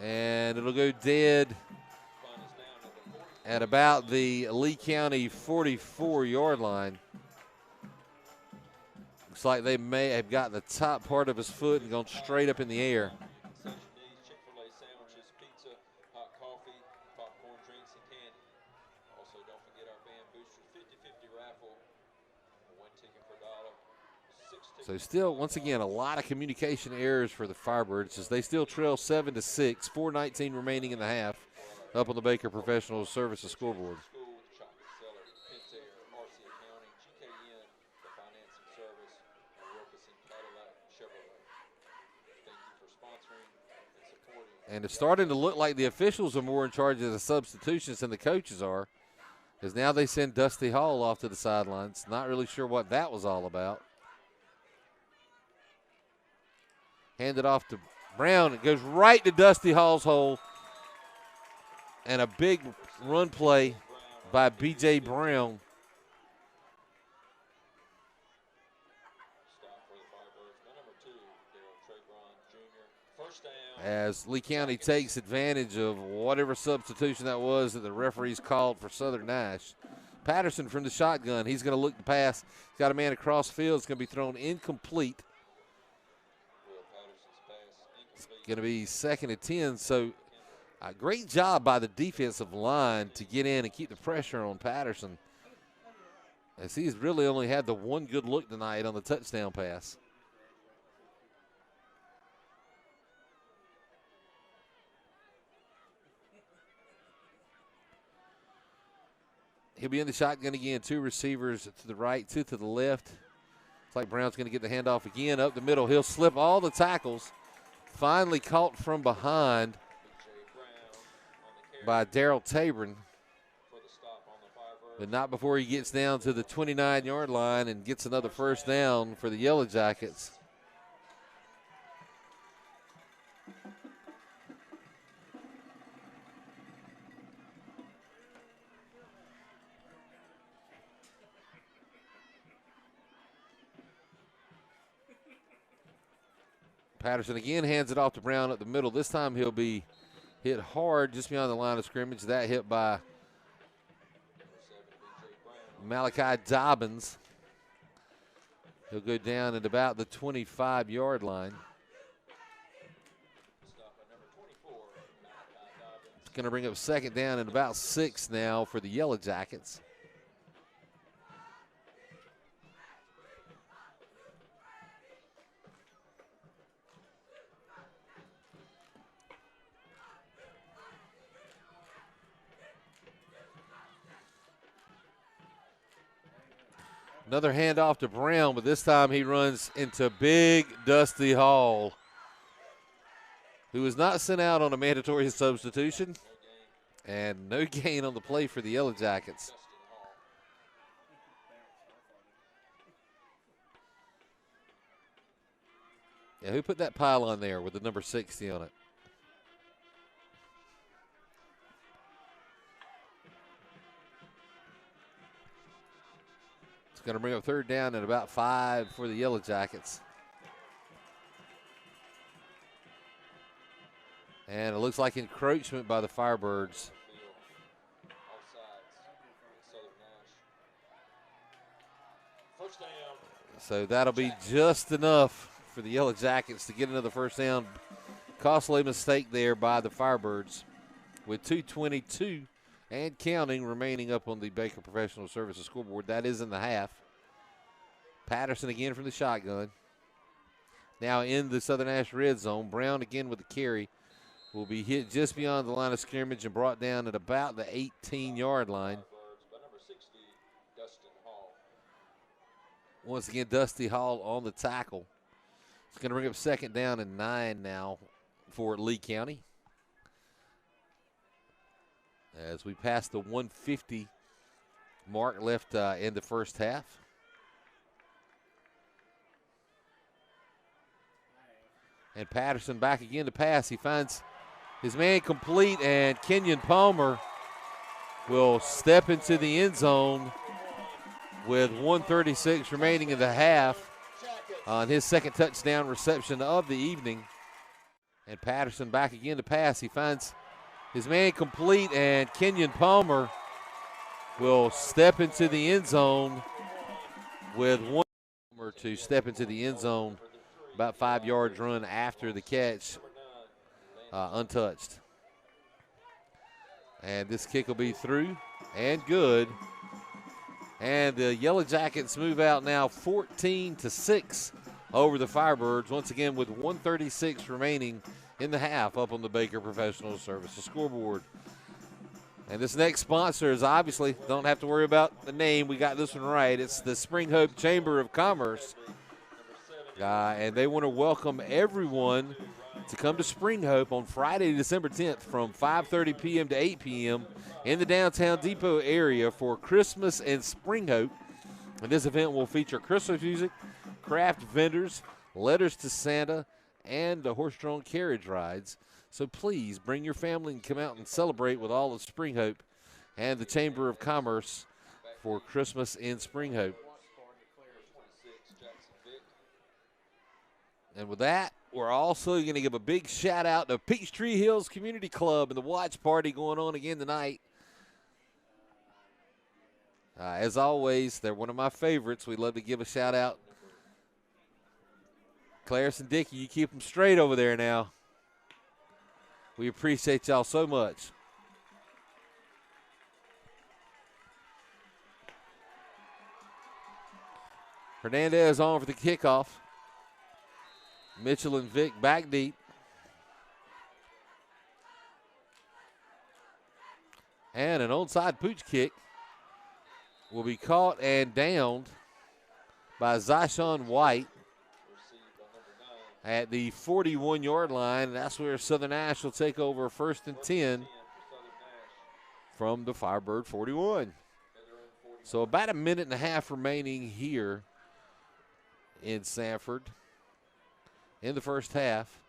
And it'll go dead at about the Lee County 44-yard line. Looks like they may have got the top part of his foot and gone straight up in the air. So still, once again, a lot of communication errors for the Firebirds as they still trail 7-6, 4:19 remaining in the half, up on the Baker Professional Services scoreboard. And it's starting to look like the officials are more in charge of the substitutions than the coaches are. Because now they send Dusty Hall off to the sidelines. Not really sure what that was all about. Hand it off to Brown. It goes right to Dusty Hall's hole. And a big run play by B.J. Brown. As Lee County takes advantage of whatever substitution that was that the referees called for Southern Nash. Patterson from the shotgun. He's going to look to pass. He's got a man across field. It's going to be thrown incomplete. It's going to be 2nd and 10. So a great job by the defensive line to get in and keep the pressure on Patterson, as he's really only had the one good look tonight on the touchdown pass. He'll be in the shotgun again. 2 receivers to the right, 2 to the left. It's like Brown's going to get the handoff again up the middle. He'll slip all the tackles. Finally caught from behind by Darrell Tabron. But not before he gets down to the 29-yard line and gets another first down for the Yellow Jackets. Patterson again hands it off to Brown up the middle. This time he'll be hit hard just beyond the line of scrimmage. That hit by Malachi Dobbins. He'll go down at about the 25-yard line. It's going to bring up 2nd down and about 6 now for the Yellow Jackets. Another handoff to Brown, but this time he runs into big Dusty Hall, who was not sent out on a mandatory substitution, and no gain on the play for the Yellow Jackets. Yeah, who put that pylon there with the number 60 on it? It's going to bring up 3rd down and about 5 for the Yellow Jackets. And it looks like encroachment by the Firebirds. So that'll be just enough for the Yellow Jackets to get another first down. Costly mistake there by the Firebirds with 2:22 and counting remaining up on the Baker Professional Services scoreboard. That is in the half. Patterson again from the shotgun. Now in the Southern Nash red zone. Brown again with the carry. Will be hit just beyond the line of scrimmage and brought down at about the 18-yard line. Once again, Dusty Hall on the tackle. It's going to bring up 2nd down and 9 now for Lee County. As we pass the 150 mark left in the first half. And Patterson back again to pass. He finds his man complete, and Kenyon Palmer will step into the end zone with 1:36 remaining in the half on his 2nd touchdown reception of the evening. And Patterson back again to pass. He finds his man complete, and Kenyon Palmer will step into the end zone with one to step into the end zone about 5 yards run after the catch, untouched. And this kick will be through and good. And the Yellow Jackets move out now 14-6 over the Firebirds, once again with 1:36 remaining in the half up on the Baker Professional Services scoreboard. And this next sponsor is obviously, don't have to worry about the name. We got this one right. It's the Spring Hope Chamber of Commerce. And they want to welcome everyone to come to Spring Hope on Friday, December 10th from 5:30 p.m. to 8 p.m. in the downtown Depot area for Christmas and Spring Hope. And this event will feature Christmas music, craft vendors, letters to Santa, and the horse-drawn carriage rides. So please bring your family and come out and celebrate with all of Spring Hope and the Chamber of Commerce for Christmas in Spring Hope. And with that, we're also going to give a big shout out to Peachtree Hills Community Club and the watch party going on again tonight. As always, they're one of my favorites. We love to give a shout out. Clarice and Dickie, you keep them straight over there now. We appreciate y'all so much. Hernandez on for the kickoff. Mitchell and Vick back deep. And an onside pooch kick will be caught and downed by Zyshawn White at the 41-yard line. That's where Southern Nash will take over 1st and 10 from the Firebird 41. So about a minute and a half remaining here in Sanford in the first half.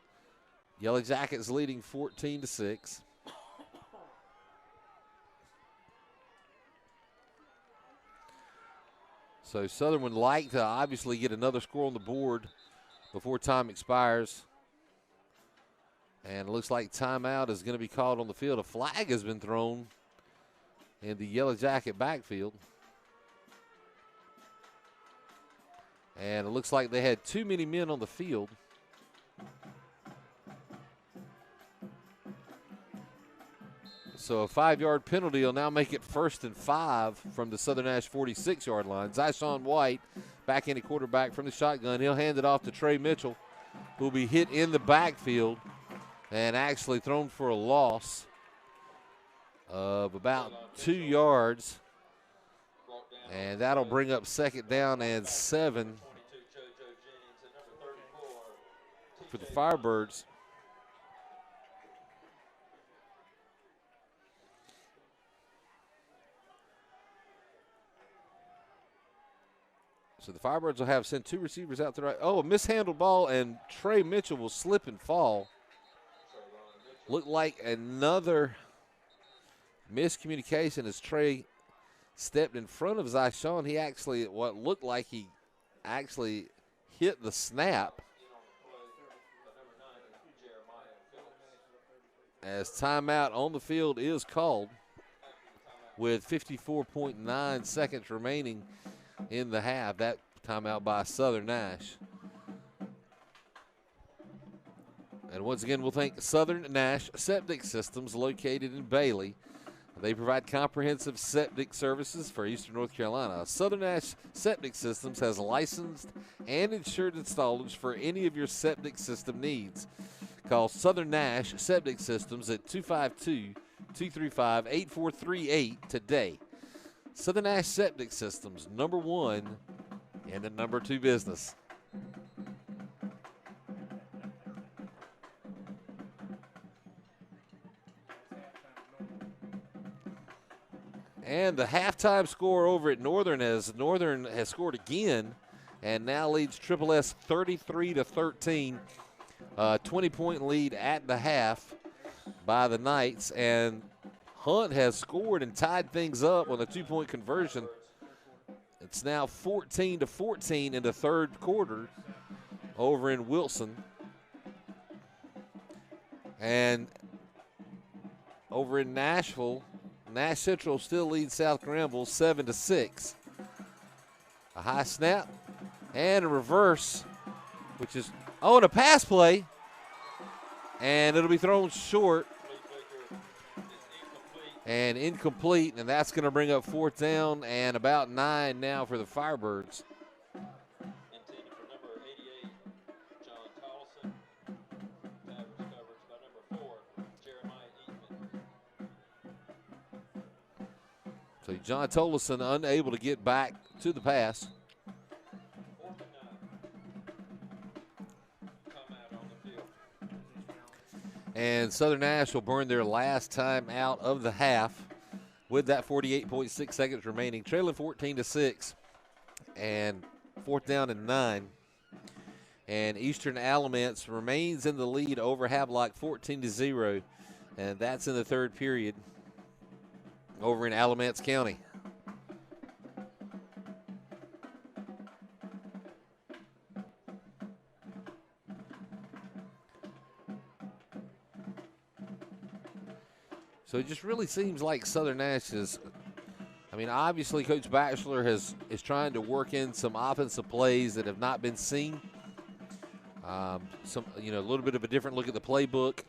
Yellow Jackets leading 14-6. So Southern would like to obviously get another score on the board before time expires. And it looks like timeout is going to be called on the field. A flag has been thrown in the Yellow Jacket backfield. And it looks like they had too many men on the field. So a 5-yard penalty will now make it 1st and 5 from the Southern Nash 46-yard line. Zyshawn White back in a quarterback from the shotgun. He'll hand it off to Trey Mitchell, who will be hit in the backfield and actually thrown for a loss of about 2 yards. And that'll bring up 2nd down and 7 for the Firebirds. So the Firebirds will have sent 2 receivers out to the right. Oh, a mishandled ball, and Trey Mitchell will slip and fall. Looked like another miscommunication as Trey stepped in front of Zyshawn. He actually, what looked like he actually hit the snap. As timeout on the field is called with 54.9 seconds remaining in the half. That timeout by Southern Nash. And once again, we'll thank Southern Nash Septic Systems located in Bailey. They provide comprehensive septic services for Eastern North Carolina. Southern Nash Septic Systems has licensed and insured installers for any of your septic system needs. Call Southern Nash Septic Systems at 252-235-8438 today. Southern Nash Septic Systems, #1 in the #2 business. And the halftime score over at Northern has scored again and now leads Triple S 33-13. 20-point lead at the half by the Knights, and Hunt has scored and tied things up with a 2-point conversion. It's now 14-14 in the third quarter over in Wilson. And over in Nashville, Nash Central still leads South Granville 7-6. A high snap and a reverse, which is, and a pass play. And it'll be thrown short and incomplete, and that's going to bring up 4th down and about 9 now for the Firebirds. Intended for number 88, John Tolleson. That was covered by number 4, Jeremiah Eatman. So John Tolleson unable to get back to the pass. 4th and 9. Come out on the field. And Southern Nash will burn their last time out of the half with that 48.6 seconds remaining, trailing 14-6, and 4th down and 9. And Eastern Alamance remains in the lead over Havelock 14-0, and that's in the 3rd period over in Alamance County. So it just really seems like Southern Nash is, I mean, obviously Coach Batchelor is trying to work in some offensive plays that have not been seen. A little bit of a different look at the playbook.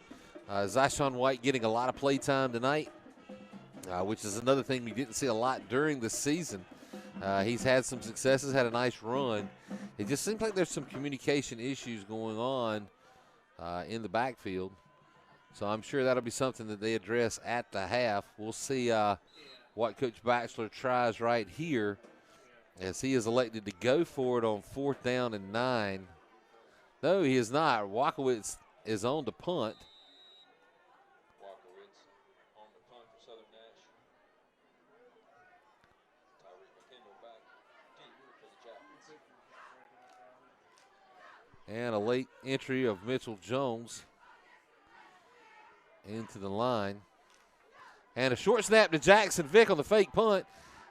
Zyshawn White getting a lot of play time tonight, which is another thing we didn't see a lot during the season. He's had some successes, had a nice run. It just seems like there's some communication issues going on in the backfield. So I'm sure that'll be something that they address at the half. We'll see what Coach Batchelor tries right here as he is elected to go for it on 4th down and 9. No, he is not. Walkowitz is on to punt. Walkowitz on the punt for Southern Nash. Tyreek McKendall back deep for the Jackets. And a late entry of Mitchell Jones into the line. And a short snap to Jackson Vick on the fake punt.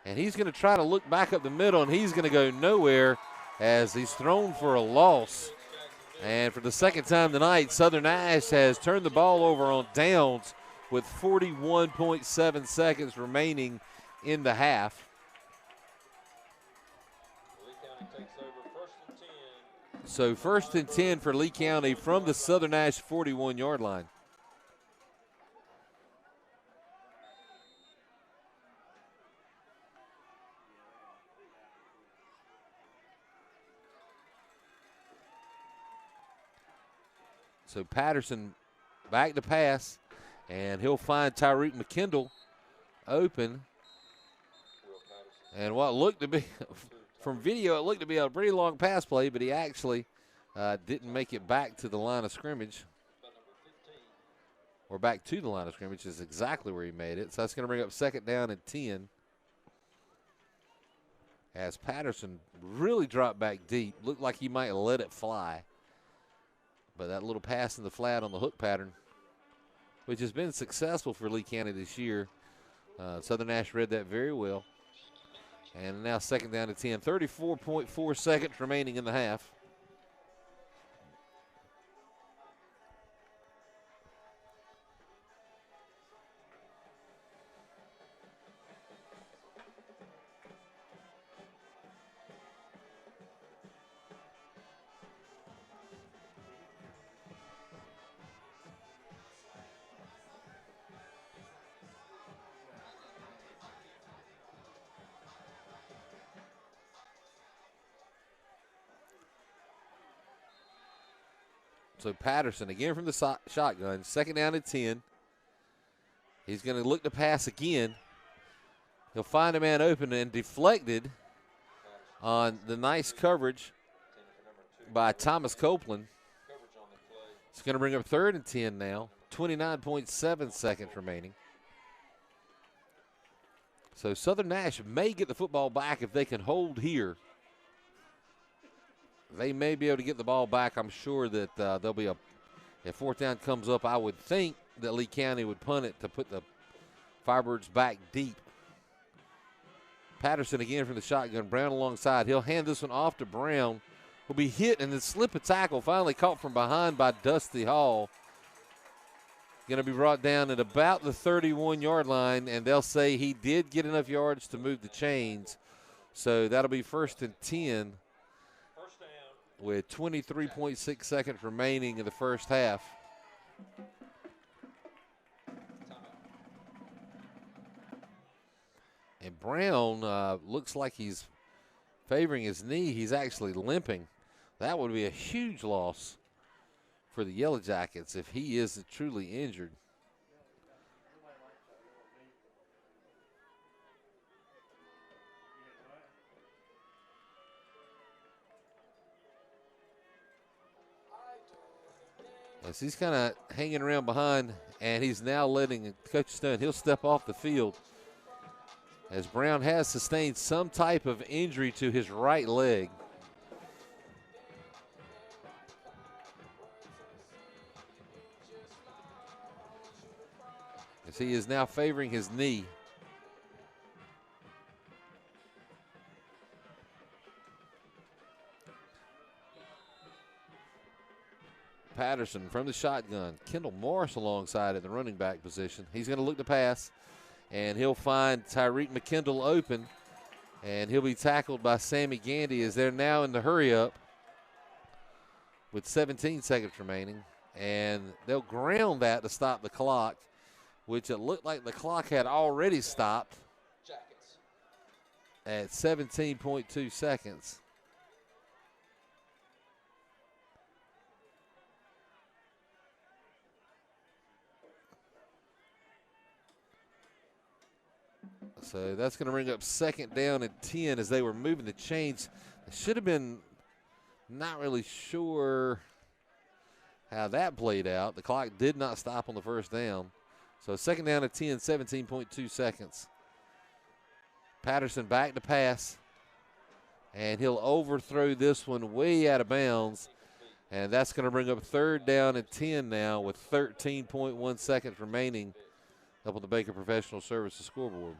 And he's going to try to look back up the middle, and he's going to go nowhere as he's thrown for a loss. And for the 2nd time tonight, Southern Nash has turned the ball over on downs with 41.7 seconds remaining in the half. Lee County takes over 1st and 10. So 1st and 10 for Lee County from the Southern Nash 41-yard line. So Patterson back to pass, and he'll find Tyreek McKendall open. And what looked to be, from video, it looked to be a pretty long pass play, but he actually didn't make it back to the line of scrimmage. Or back to the line of scrimmage is exactly where he made it. So that's going to bring up 2nd down and 10. As Patterson really dropped back deep. Looked like he might let it fly. But that little pass in the flat on the hook pattern, which has been successful for Lee County this year. Southern Nash read that very well. And now 2nd down to 10. 34.4 seconds remaining in the half. So Patterson again from the shotgun, 2nd down and 10. He's going to look to pass again. He'll find a man open and deflected on the nice coverage by Thomas Copeland. It's going to bring up 3rd and 10 now, 29.7 seconds remaining. So Southern Nash may get the football back if they can hold here. They may be able to get the ball back. I'm sure that there'll be if 4th down comes up, I would think that Lee County would punt it to put the Firebirds back deep. Patterson again from the shotgun. Brown alongside. He'll hand this one off to Brown. Will be hit and then slip a tackle. Finally caught from behind by Dusty Hall. Going to be brought down at about the 31-yard line, and they'll say he did get enough yards to move the chains. So that'll be 1st and 10. With 23.6 seconds remaining in the first half. And Brown looks like he's favoring his knee. He's actually limping. That would be a huge loss for the Yellow Jackets if he is truly injured. As he's kind of hanging around behind, and he's now letting Coach Stone, he'll step off the field as Brown has sustained some type of injury to his right leg. As he is now favoring his knee. Patterson from the shotgun. Kendall Morris alongside at the running back position. He's going to look to pass, and he'll find Tyreek McKendall open, and he'll be tackled by Sammy Gandy as they're now in the hurry up with 17 seconds remaining, and they'll ground that to stop the clock, which it looked like the clock had already stopped at 17.2 seconds. So that's going to bring up 2nd down and 10 as they were moving the chains. They should have been not really sure how that played out. The clock did not stop on the 1st down. So 2nd down and 10, 17.2 seconds. Patterson back to pass, and he'll overthrow this one way out of bounds. And that's going to bring up 3rd down and 10 now with 13.1 seconds remaining up on the Baker Professional Services scoreboard.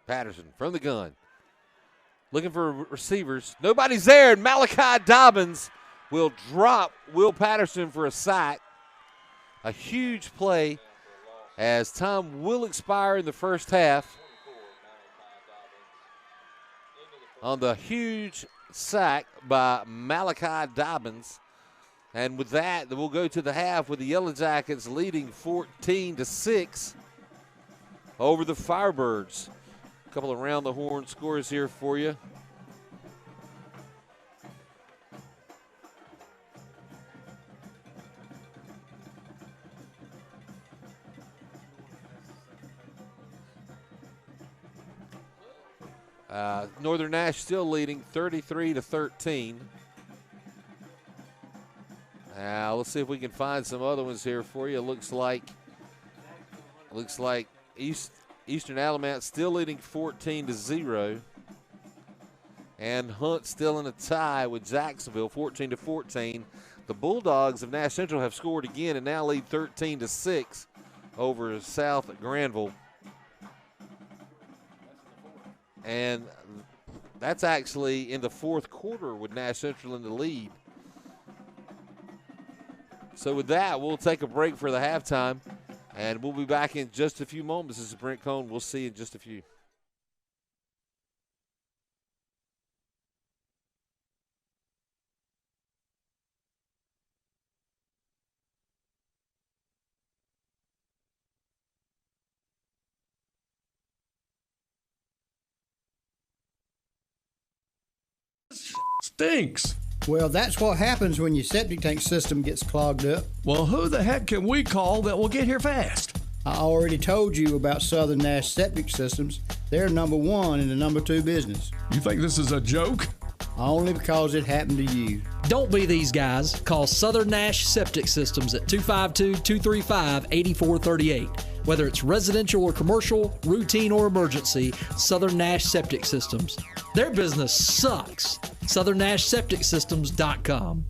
Patterson from the gun. Looking for receivers. Nobody's there, and Malachi Dobbins will drop Will Patterson for a sack. A huge play as time will expire in the 1st half on the huge sack by Malachi Dobbins. And with that, we'll go to the half with the Yellow Jackets leading 14-6 over the Firebirds. A couple of round the horn scores here for you. Northern Nash still leading 33-13. Now let's see if we can find some other ones here for you. Looks like Eastern Alamance still leading 14-0. And Hunt still in a tie with Jacksonville, 14-14. The Bulldogs of Nash Central have scored again and now lead 13-6 over South Granville. And that's actually in the 4th quarter with Nash Central in the lead. So with that, we'll take a break for the halftime. And we'll be back in just a few moments. This is Brent Cohn. We'll see you in just a few. Stinks. Well, that's what happens when your septic tank system gets clogged up. Well, who the heck can we call that will get here fast? I already told you about Southern Nash Septic Systems. They're number 1 in the number 2 business. You think this is a joke? Only because it happened to you. Don't be these guys. Call Southern Nash Septic Systems at 252-235-8438. Whether it's residential or commercial, routine or emergency, Southern Nash Septic Systems. Their business sucks. SouthernNashSepticSystems.com.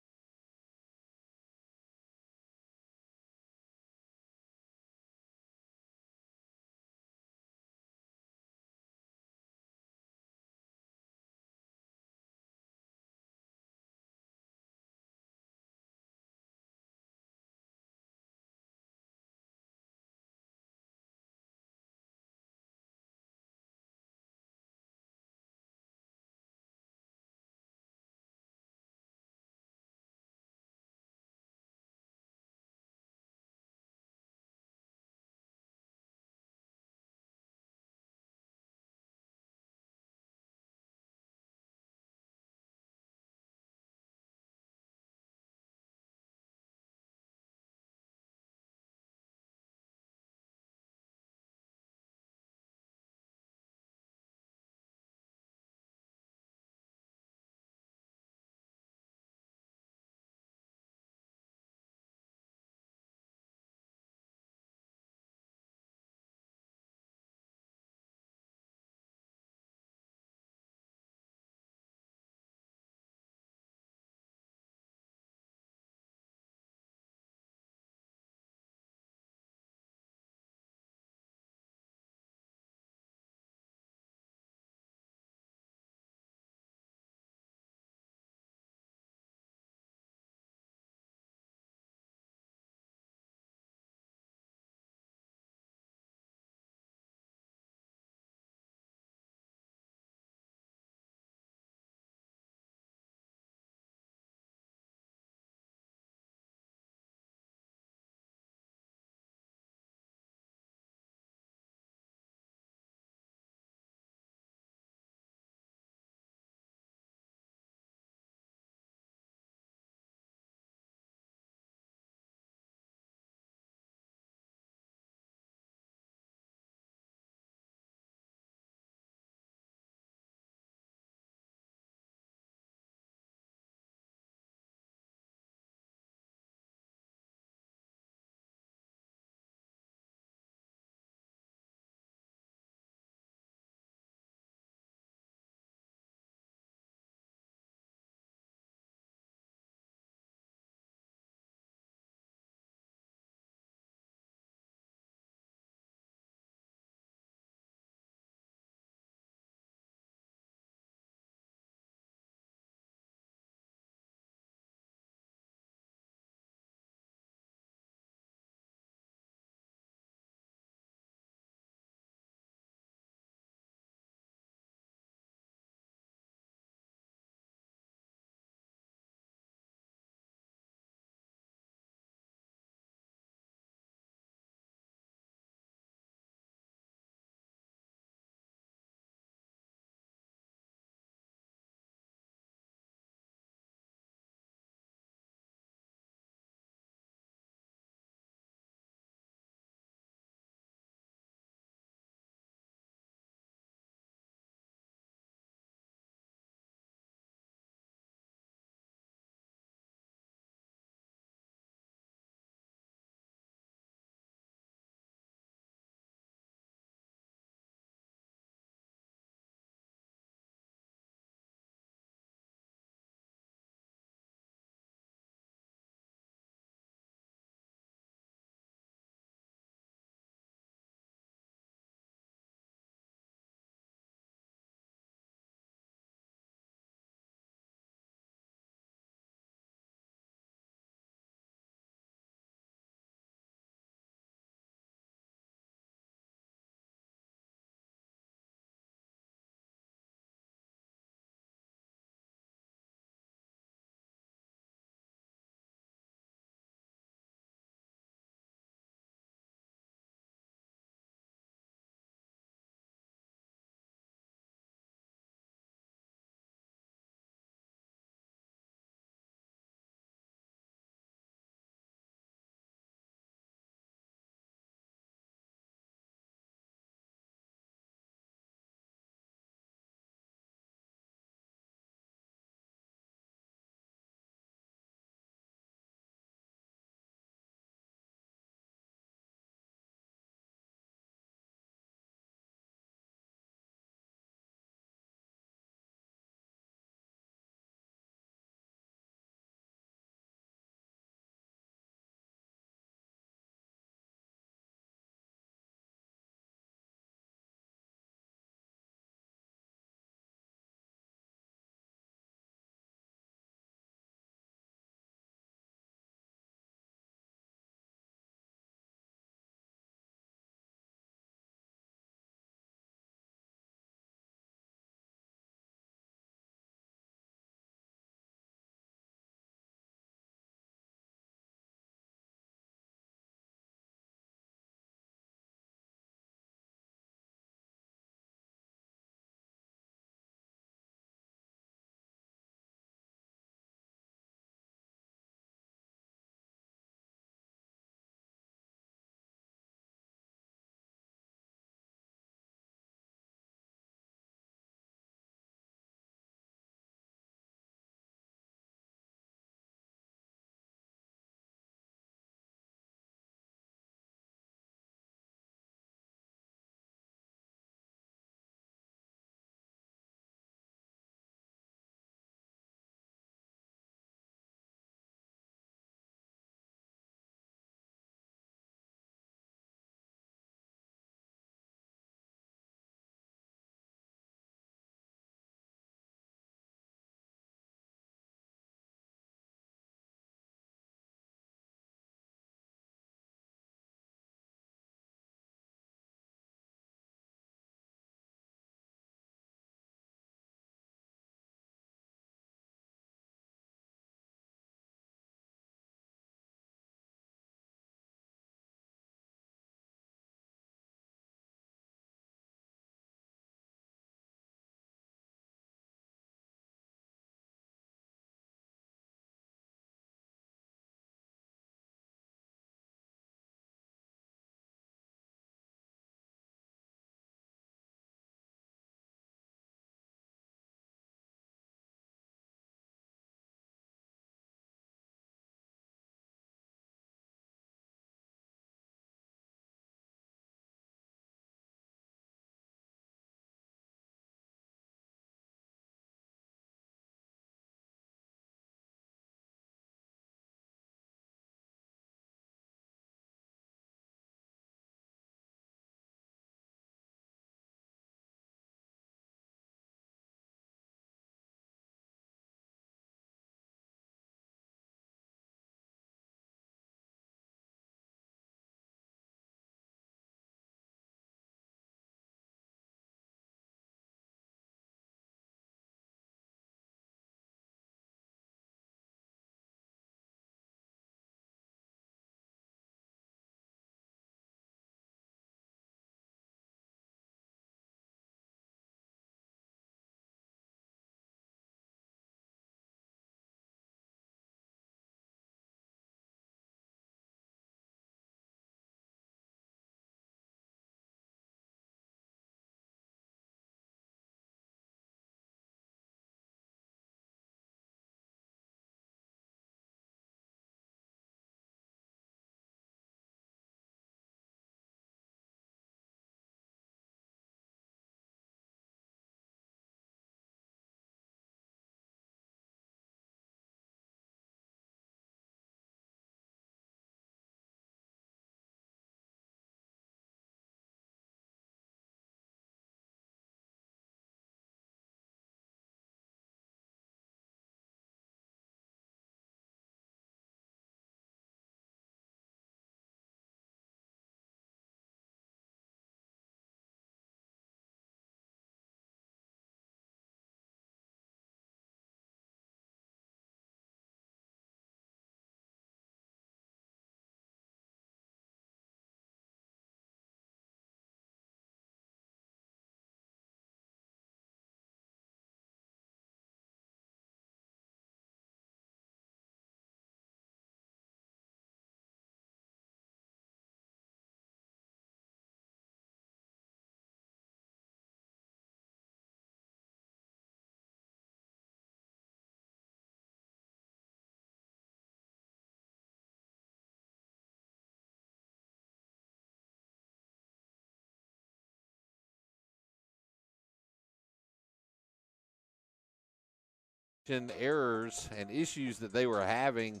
errors and issues that they were having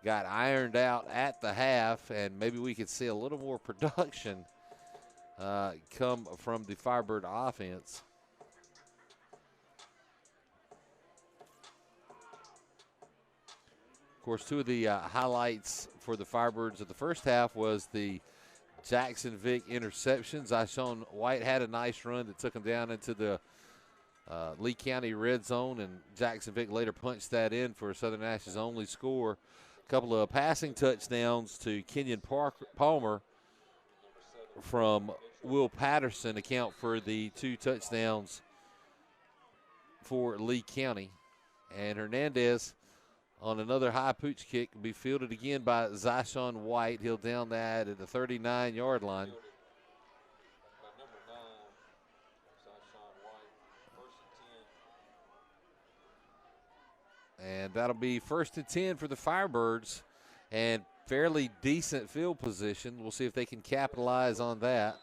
got ironed out at the half, and maybe we could see a little more production come from the Firebird offense. Of course, two of the highlights for the Firebirds of the first half was the Jackson Vick interceptions. Zyshawn White had a nice run that took him down into the Lee County red zone, and Jackson Vick later punched that in for Southern Nash's only score. A couple of passing touchdowns to Kenyon Palmer from Will Patterson account for the 2 touchdowns for Lee County. And Hernandez on another high pooch kick will be fielded again by Zyshawn White. He'll down that at the 39-yard line. And that'll be 1st and 10 for the Firebirds, and fairly decent field position. We'll see if they can capitalize on that.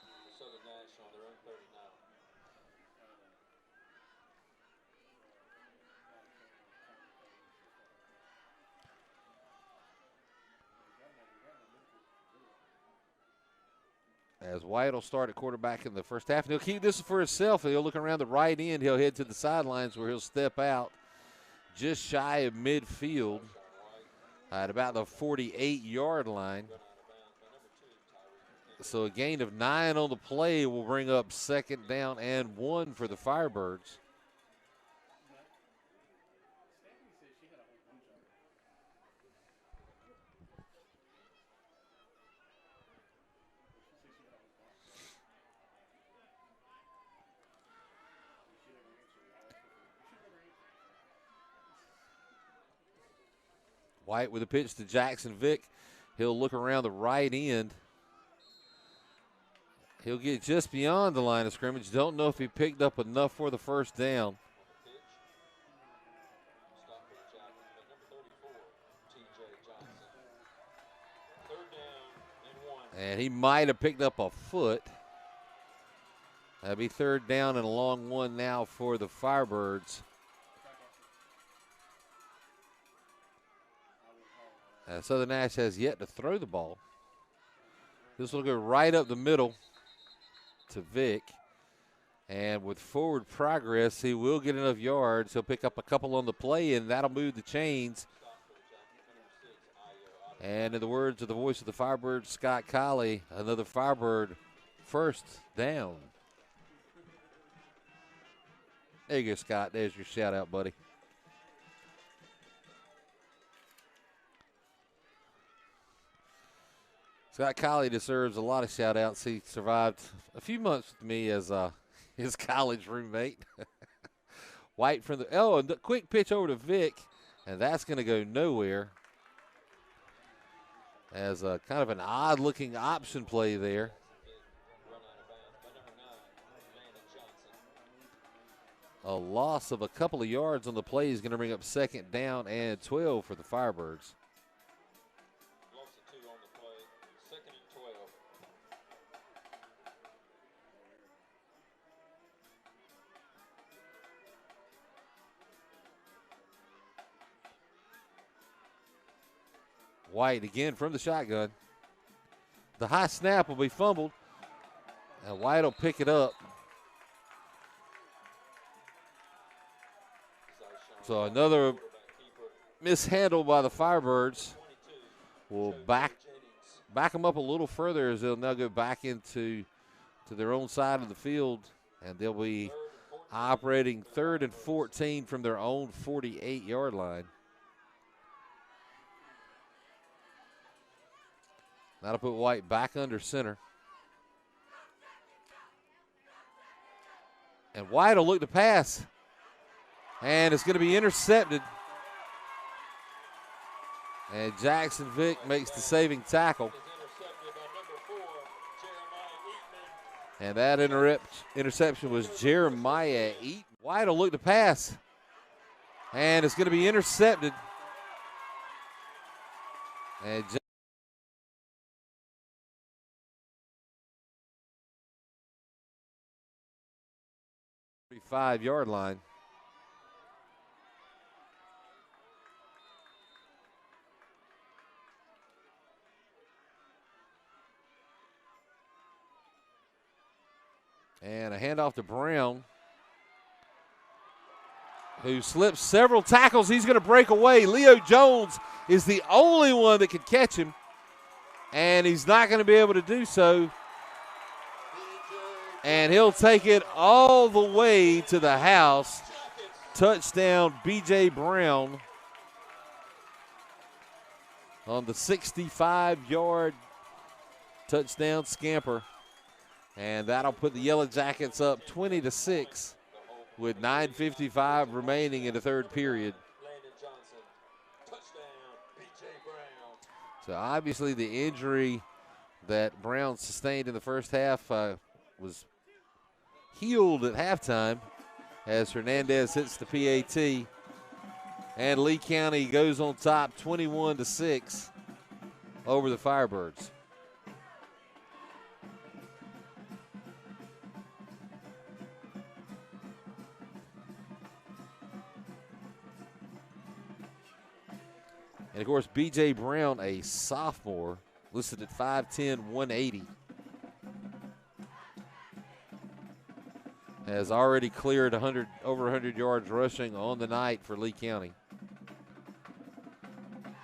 As White will start at quarterback in the first half, and he'll keep this for himself. He'll look around the right end. He'll head to the sidelines where he'll step out just shy of midfield at about the 48-yard line. So a gain of 9 on the play will bring up 2nd down and 1 for the Firebirds. White with a pitch to Jackson Vick. He'll look around the right end. He'll get just beyond the line of scrimmage. Don't know if he picked up enough for the 1st down. And he might have picked up a foot. That'll be 3rd down and a long one now for the Firebirds. Southern Nash has yet to throw the ball. This will go right up the middle to Vick. And with forward progress, he will get enough yards. He'll pick up a couple on the play, and that'll move the chains. And in the words of the voice of the Firebird, Scott Colley, another Firebird 1st down. There you go, Scott. There's your shout out, buddy. Scott Colley deserves a lot of shout-outs. He survived a few months with me as his college roommate. White from the and the quick pitch over to Vick, and that's going to go nowhere. As a kind of an odd-looking option play there. A loss of a couple of yards on the play is going to bring up 2nd down and 12 for the Firebirds. White again from the shotgun. The high snap will be fumbled, and White will pick it up. So another mishandle by the Firebirds will back them up a little further as they'll now go back into their own side of the field, and they'll be operating 3rd and 14 from their own 48-yard line. That'll put White back under center. And White will look to pass. And it's going to be intercepted. And Jackson Vick makes the saving tackle. And that interception was Jeremiah Eaton. White will look to pass. And it's going to be intercepted. And 5-yard line. And a handoff to Brown, who slips several tackles. He's going to break away. Leo Jones is the only one that can catch him, and he's not going to be able to do so. And he'll take it all the way to the house. Touchdown, B.J. Brown on the 65-yard touchdown scamper. And that'll put the Yellow Jackets up 20-6 with 9:55 remaining in the third period. So obviously the injury that Brown sustained in the first half was healed at halftime as Hernandez hits the PAT. And Lee County goes on top 21-6 over the Firebirds. And, of course, B.J. Brown, a sophomore, listed at 5'10", 180. Has already cleared over 100 yards rushing on the night for Lee County.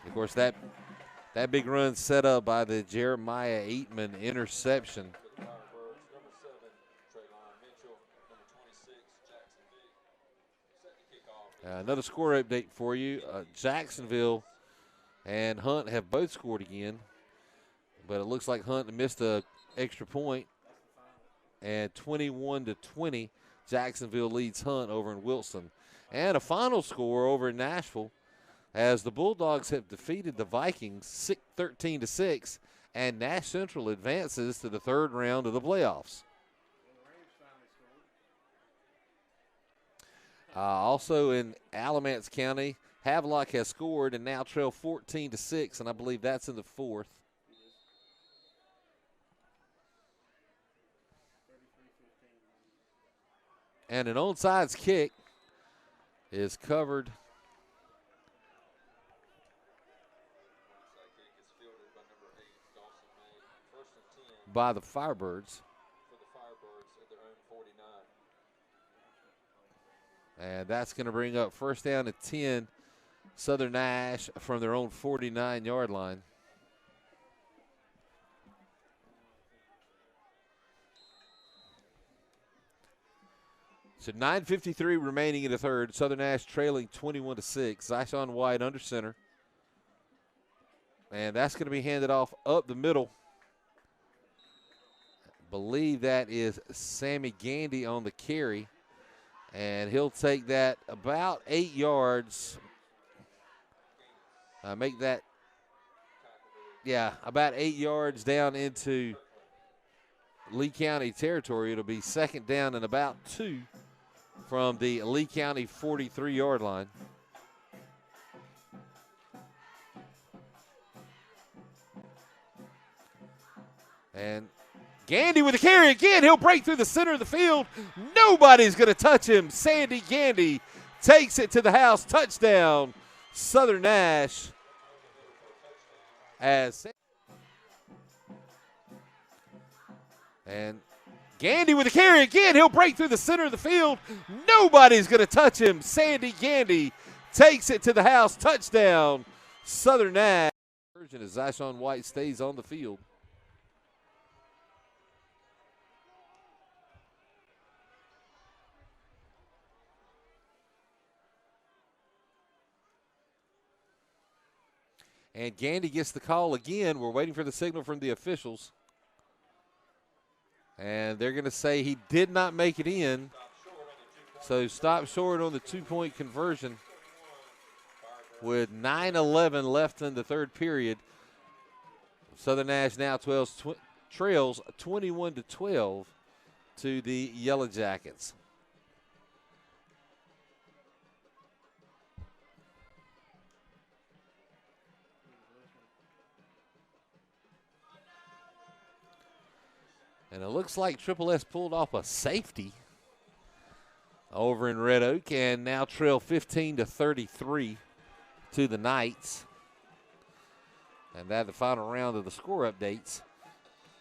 Of course, that big run set up by the Jeremiah Eatman interception. Another score update for you. Jacksonville and Hunt have both scored again, but it looks like Hunt missed an extra point. And 21-20, Jacksonville leads Hunt over in Wilson. And a final score over in Nashville as the Bulldogs have defeated the Vikings 13-6, and Nash Central advances to the third round of the playoffs. Also in Alamance County, Havelock has scored and now trail 14-6, and I believe that's in the fourth. And an onside kick is covered by the Firebirds. And that's going to bring up first down at 10, Southern Nash from their own 49-yard line. So 9:53 remaining in the third. Southern Nash trailing 21-6. Zyshawn White under center. And that's going to be handed off up the middle. I believe that is Sammy Gandy on the carry. And he'll take that about 8 yards. Make that, about 8 yards down into Lee County territory. It'll be second down and about 2 from the Lee County 43-yard line. And Gandy with the carry again. He'll break through the center of the field. Nobody's going to touch him. Sandy Gandy takes it to the house. Touchdown, Southern Nash. And Gandy with the carry again. He'll break through the center of the field. Nobody's going to touch him. Sandy Gandy takes it to the house. Touchdown, Southern Nash. As Zyshawn White stays on the field. And Gandy gets the call again. We're waiting for the signal from the officials. And they're going to say he did not make it in. So stop short on the two-point conversion with 9:11 left in the third period. Southern Nash now trails 21-12 to the Yellow Jackets. And it looks like Triple S pulled off a safety over in Red Oak and now trail 15-33 to the Knights. And that the final round of the score updates.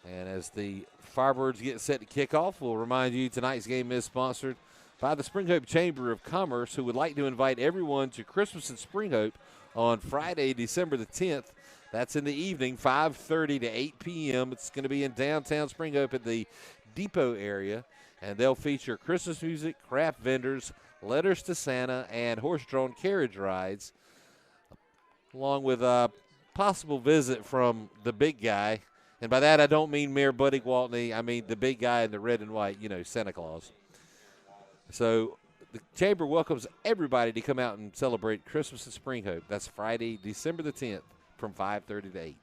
And as the Firebirds get set to kick off, we'll remind you tonight's game is sponsored by the Spring Hope Chamber of Commerce, who would like to invite everyone to Christmas in Spring Hope on Friday, December the 10th. That's in the evening, 5:30 to 8 p.m. It's going to be in downtown Spring Hope at the Depot area, and they'll feature Christmas music, craft vendors, letters to Santa, and horse-drawn carriage rides, along with a possible visit from the big guy. And by that, I don't mean Mayor Buddy Gwaltney. I mean the big guy in the red and white, Santa Claus. So the Chamber welcomes everybody to come out and celebrate Christmas in Spring Hope. That's Friday, December the 10th from 5:30 to 8.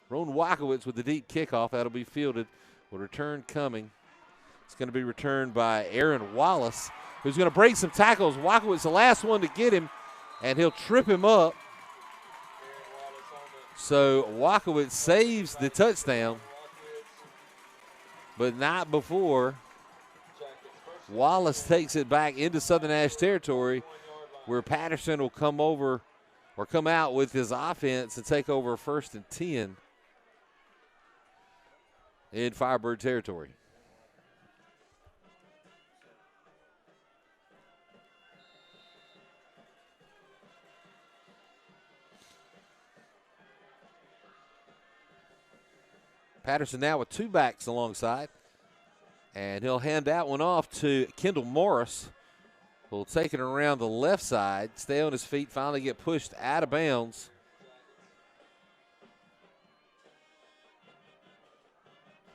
Ron Wakowitz with the deep kickoff. That'll be fielded. With return coming. It's going to be returned by Aaron Wallace, who's going to break some tackles. Wakowitz the last one to get him, and he'll trip him up. So Wakowitz saves the touchdown, but not before Wallace takes it back into Southern Nash territory, where Patterson will come over or come out with his offense and take over 1st and 10 in Firebird territory. Patterson now with 2 backs alongside, and he'll hand that one off to Kendall Morris, who'll take it around the left side, stay on his feet, finally get pushed out of bounds.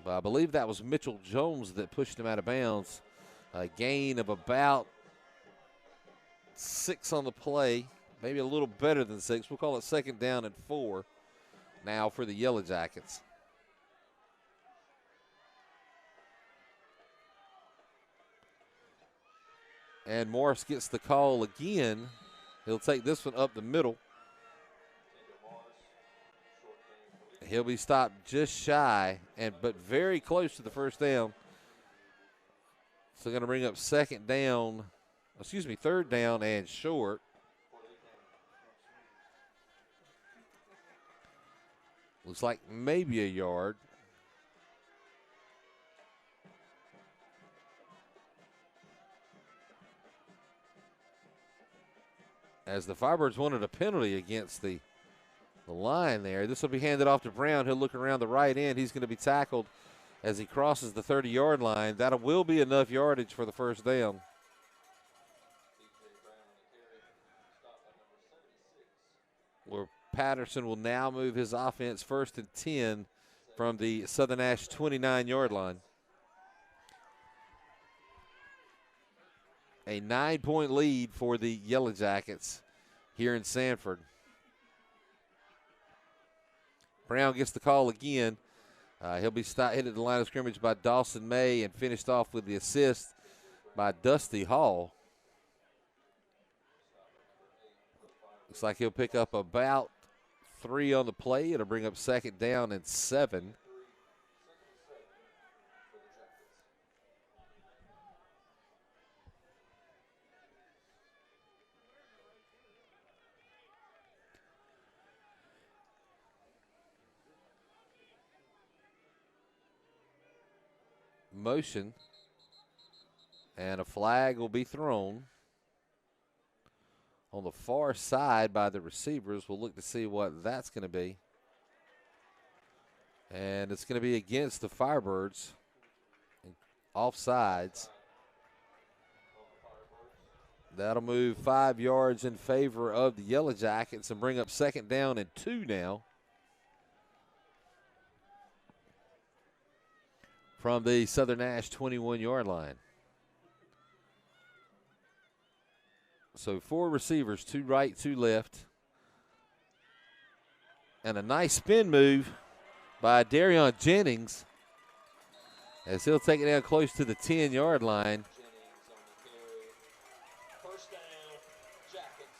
But I believe that was Mitchell Jones that pushed him out of bounds. A gain of about 6 on the play, maybe a little better than 6. We'll call it 2nd down and 4 now for the Yellow Jackets. And Morris gets the call again. He'll take this one up the middle. He'll be stopped just shy, but very close to the 1st down. So going to bring up 3rd down and short. Looks like maybe a yard. As the Firebirds wanted a penalty against the line there. This will be handed off to Brown. He'll look around the right end. He's going to be tackled as he crosses the 30-yard line. That will be enough yardage for the 1st down. Where Patterson will now move his offense 1st and 10 from the Southern Nash 29-yard line. A 9-point lead for the Yellow Jackets here in Sanford. Brown gets the call again. He'll be hit at the line of scrimmage by Dawson May and finished off with the assist by Dusty Hall. Looks like he'll pick up about 3 on the play. It'll bring up 2nd down and 7. Motion, and a flag will be thrown on the far side by the receivers. We'll look to see what that's going to be, and it's going to be against the Firebirds, offsides. That'll move 5 yards in favor of the Yellow Jackets and bring up 2nd down and 2 now. From the Southern Nash 21-yard line. So 4 receivers, 2 right, 2 left. And a nice spin move by Darion Jennings as he'll take it down close to the 10-yard line.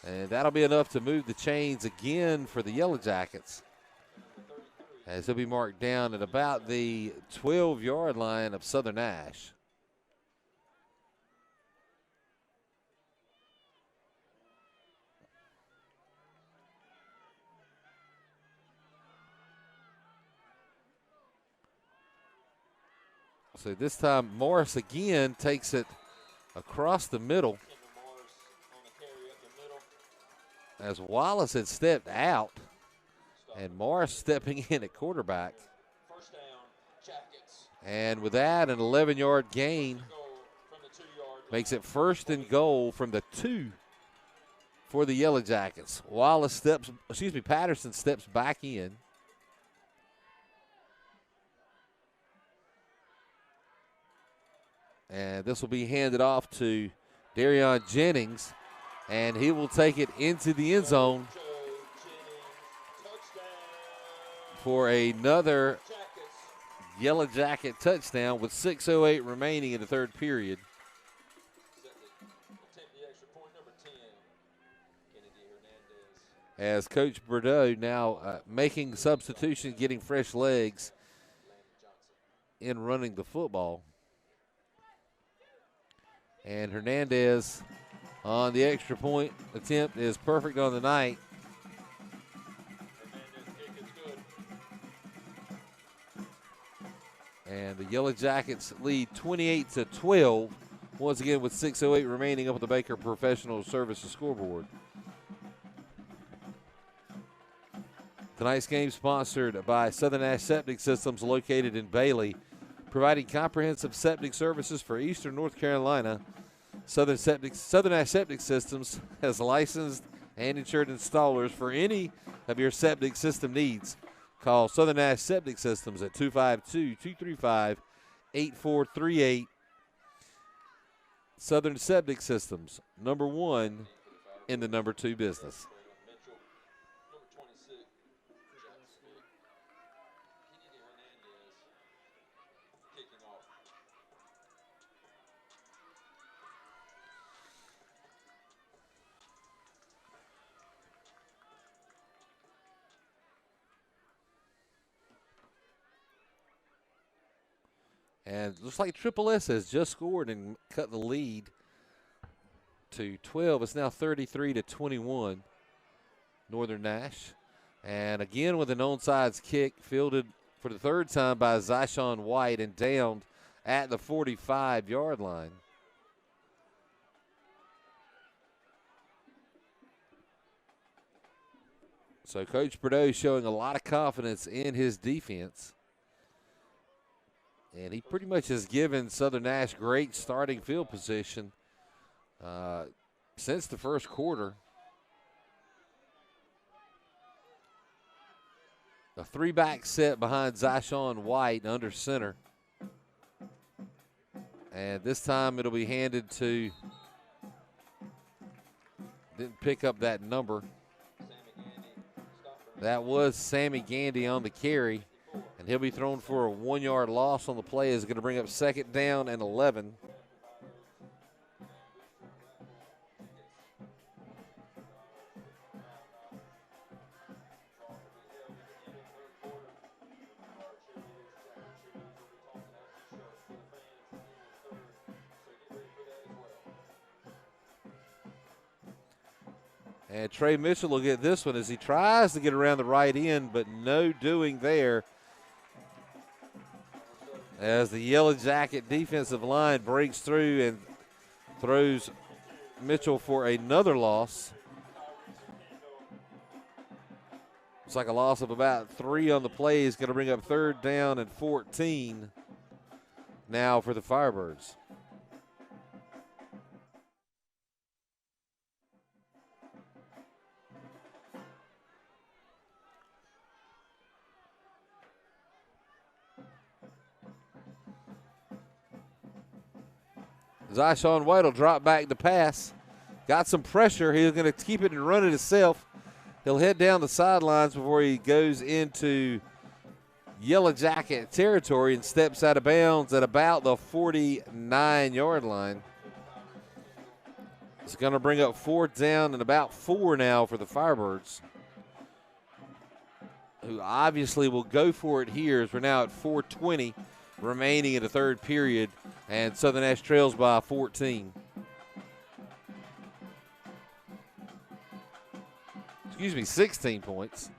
And that'll be enough to move the chains again for the Yellow Jackets, as he'll be marked down at about the 12-yard line of Southern Nash. So this time Morris again takes it across the middle as Wallace had stepped out, and Morris stepping in at quarterback. And with that, an 11-yard gain makes it 1st and goal from the 2 for the Yellow Jackets. Patterson steps back in. And this will be handed off to Darion Jennings, and he will take it into the end zone for another Yellow Jacket touchdown with 6:08 remaining in the third period. As Coach Bordeaux now making substitution, getting fresh legs in running the football. And Hernandez on the extra point attempt is perfect on the night. And the Yellow Jackets lead 28-12, once again with 6:08 remaining up at the Baker Professional Services scoreboard. Tonight's game sponsored by Southern Nash Septic Systems, located in Bailey, providing comprehensive septic services for Eastern North Carolina. Southern Nash Septic Systems has licensed and insured installers for any of your septic system needs. Call Southern Nash Septic Systems at 252-235-8438. Southern Septic Systems, number 1 in the number 2 business. And looks like Triple S has just scored and cut the lead to 12. It's now 33-21, Northern Nash. And again with an onside kick, fielded for the 3rd time by Zyshawn White and downed at the 45-yard line. So Coach Bordeaux showing a lot of confidence in his defense. And he pretty much has given Southern Nash great starting field position since the first quarter. A 3-back set behind Zyshawn White under center. And this time it'll be handed to, didn't pick up that number. That was Sammy Gandy on the carry. And he'll be thrown for a 1-yard loss on the play. Is going to bring up 2nd down and 11. And Trey Mitchell will get this one as he tries to get around the right end, but no doing there. As the Yellow Jacket defensive line breaks through and throws Mitchell for another loss. It's like a loss of about 3 on the play. Is going to bring up 3rd down and 14 now for the Firebirds. Zyshawn White will drop back to pass. Got some pressure. He's going to keep it and run it himself. He'll head down the sidelines before he goes into Yellow Jacket territory and steps out of bounds at about the 49-yard line. It's going to bring up 4th down and about 4 now for the Firebirds, who obviously will go for it here as we're now at 4:20 remaining in the third period, and Southern Nash trails by 14. Excuse me, 16 points.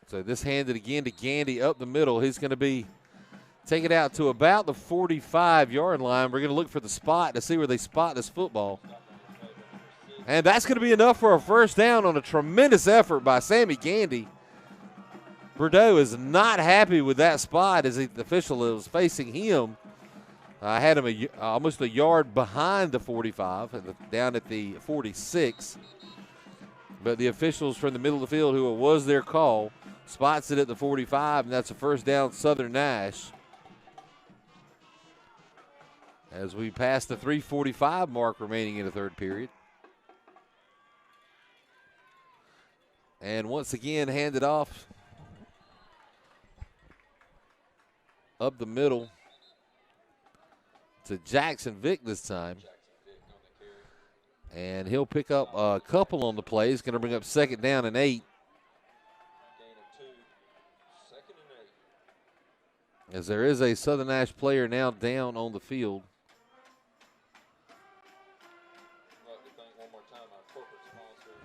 So this handed again to Gandy up the middle. He's going to be taken out to about the 45-yard line. We're going to look for the spot to see where they spot this football. And that's going to be enough for a first down on a tremendous effort by Sammy Gandy. Bordeaux is not happy with that spot as the official is facing him. I had him almost a yard behind the 45, down at the 46. But the officials from the middle of the field, who it was their call, spots it at the 45, and that's a first down Southern Nash. As we pass the 3:45 mark remaining in the third period. And once again, handed off up the middle to Jackson Vick this time. And he'll pick up a couple on the play. He's going to bring up 2nd down and 8. As there is a Southern Nash player now down on the field.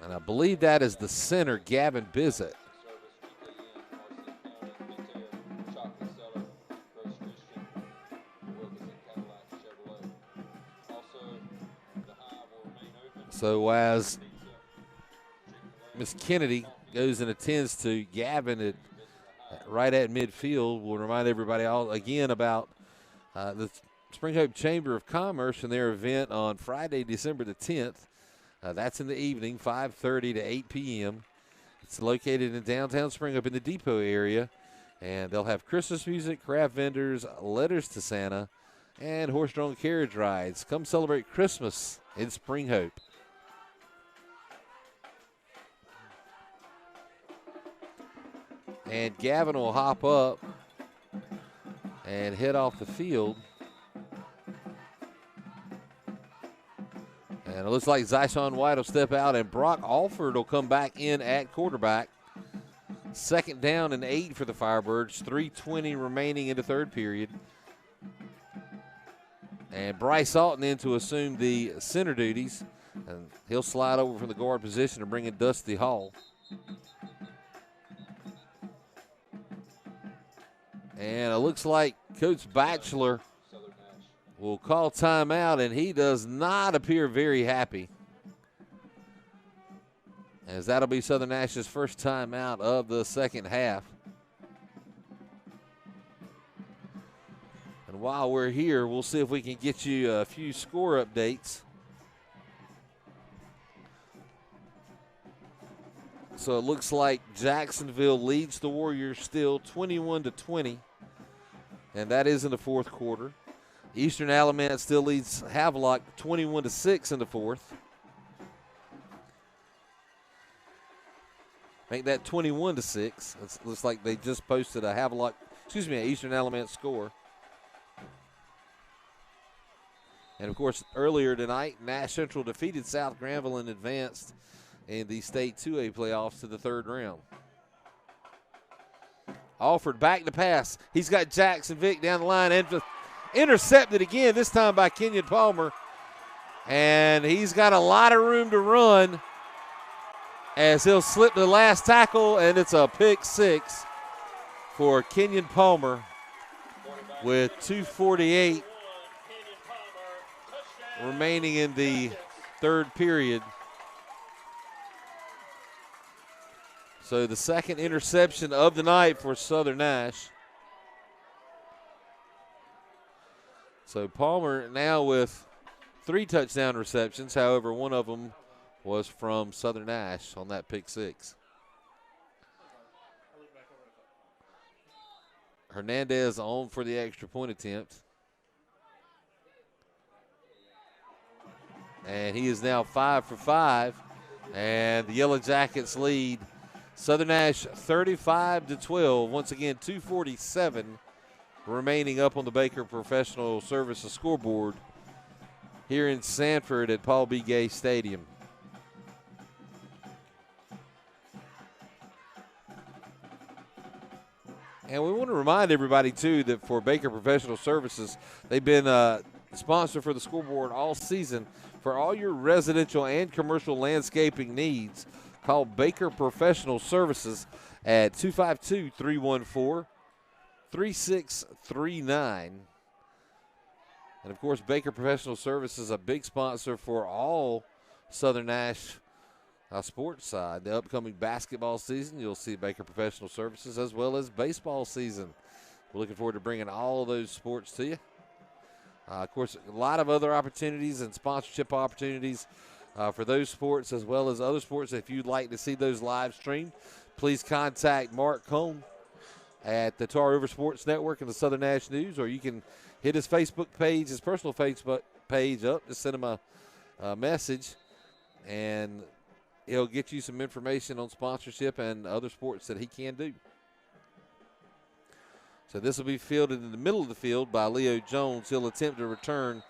And I believe that is the center, Gavin Bissett. So as Miss Kennedy goes and attends to Gavin right at midfield, we'll remind everybody again about the Spring Hope Chamber of Commerce and their event on Friday, December the 10th. That's in the evening, 5:30 to 8 p.m. It's located in downtown Spring Hope in the depot area. And they'll have Christmas music, craft vendors, letters to Santa, and horse-drawn carriage rides. Come celebrate Christmas in Spring Hope. And Gavin will hop up and head off the field. And it looks like Zyshawn White will step out, and Brock Alford will come back in at quarterback. 2nd down and 8 for the Firebirds. 3:20 remaining in the third period. And Bryce Alton in to assume the center duties. And he'll slide over from the guard position to bring in Dusty Hall. And it looks like Coach Batchelor will call timeout, and he does not appear very happy, as that'll be Southern Nash's first timeout of the second half. And while we're here, we'll see if we can get you a few score updates. So it looks like Jacksonville leads the Warriors still 21-20, and that is in the fourth quarter. Eastern Alamance still leads Havelock 21-6 in the fourth. Make that 21-6. It looks like they just posted an Eastern Alamance score. And of course, earlier tonight, Nash Central defeated South Granville and advanced in the State 2A playoffs to the third round. Alford back to pass. He's got Jackson Vick down the line and intercepted again, this time by Kenyon Palmer. And he's got a lot of room to run as he'll slip the last tackle, and it's a pick 6 for Kenyon Palmer with 2:48 remaining in the third period. So the second interception of the night for Southern Nash. So Palmer now with 3 touchdown receptions. However, one of them was from Southern Nash on that pick 6. Hernandez on for the extra point attempt. And he is now 5 for 5. And the Yellow Jackets lead Southern Nash 35-12. Once again, 2:47 remaining up on the Baker Professional Services scoreboard here in Sanford at Paul B. Gay Stadium. And we want to remind everybody, too, that for Baker Professional Services, they've been a sponsor for the scoreboard all season. For all your residential and commercial landscaping needs, call Baker Professional Services at 252-314-3639. And, of course, Baker Professional Services, a big sponsor for all Southern Nash sports side. The upcoming basketball season, you'll see Baker Professional Services, as well as baseball season. We're looking forward to bringing all those sports to you. Of course, a lot of other opportunities and sponsorship opportunities for those sports as well as other sports. If you'd like to see those live streamed, please contact Mark Cohn at the Tar River Sports Network and the Southern Nash News, or you can hit his Facebook page, his personal Facebook page up. Just send him a message, and he'll get you some information on sponsorship and other sports that he can do. So this will be fielded in the middle of the field by Leo Jones. He'll attempt to return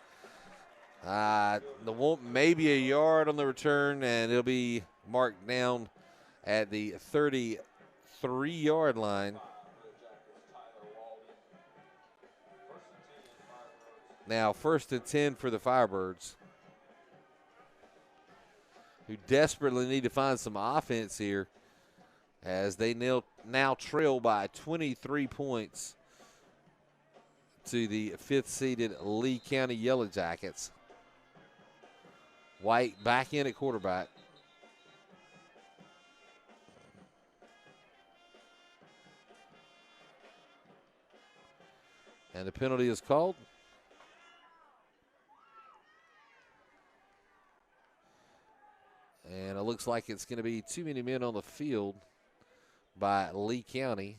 maybe a yard on the return, and it'll be marked down at the 33-yard line. Now 1st and 10 for the Firebirds, who desperately need to find some offense here as they now trail by 23 points to the 5th-seeded Lee County Yellow Jackets. White back in at quarterback. And the penalty is called. And it looks like it's going to be too many men on the field by Lee County.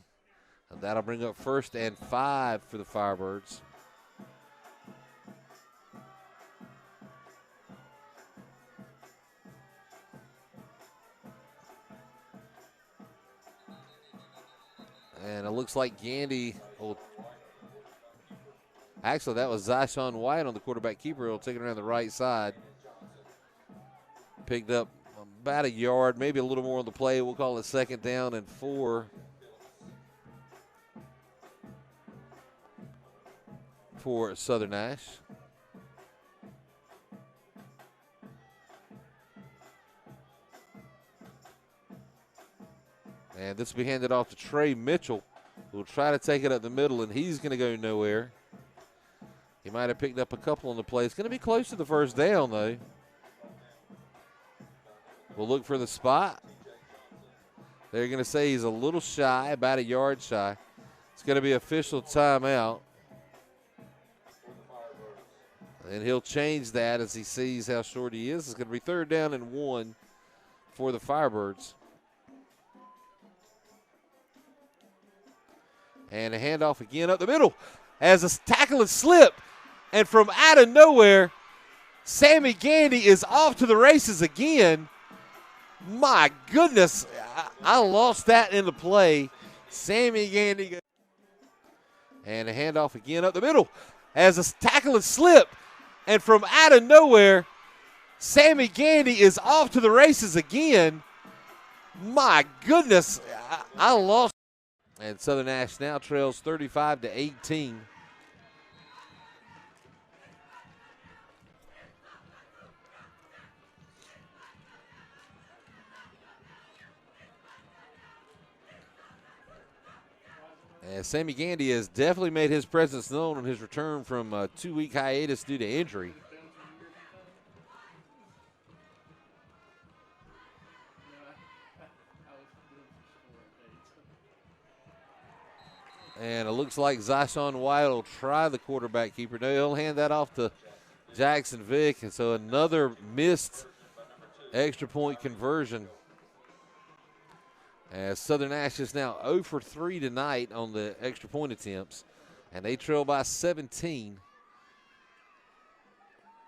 And that'll bring up 1st and 5 for the Firebirds. And it looks like Gandy will. Actually, that was Zyshawn White on the quarterback keeper. He'll take it around the right side. Picked up about a yard, maybe a little more on the play. We'll call it 2nd down and 4 for Southern Nash. And this will be handed off to Trey Mitchell, who will try to take it up the middle, and he's going to go nowhere. He might have picked up a couple on the play. It's going to be close to the 1st down, though. We'll look for the spot. They're going to say he's a little shy, about a yard shy. It's going to be official timeout. And he'll change that as he sees how short he is. It's going to be 3rd down and 1 for the Firebirds. And a handoff again up the middle as a tackle and slip. And from out of nowhere, Sammy Gandy is off to the races again. My goodness, I lost that in the play. Sammy Gandy. And a handoff again up the middle as a tackle and slip. And from out of nowhere, Sammy Gandy is off to the races again. My goodness, I lost. And Southern Nash now trails 35-18. And Sammy Gandy has definitely made his presence known on his return from a 2-week hiatus due to injury. And it looks like Zyshawn White will try the quarterback keeper. No, he'll hand that off to Jackson Vick. And so another missed extra point conversion. As Southern Nash is now 0 for 3 tonight on the extra point attempts. And they trail by 17.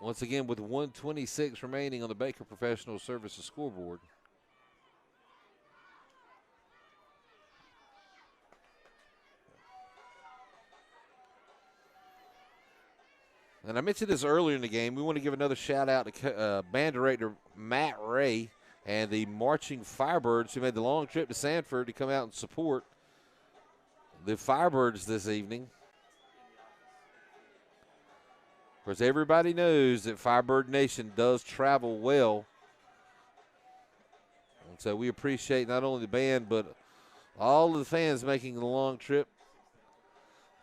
Once again with 1:26 remaining on the Baker Professional Services scoreboard. And I mentioned this earlier in the game. We want to give another shout out to band director Matt Ray and the marching Firebirds who made the long trip to Sanford to come out and support the Firebirds this evening. Of course, everybody knows that Firebird Nation does travel well. And so we appreciate not only the band, but All of the fans making the long trip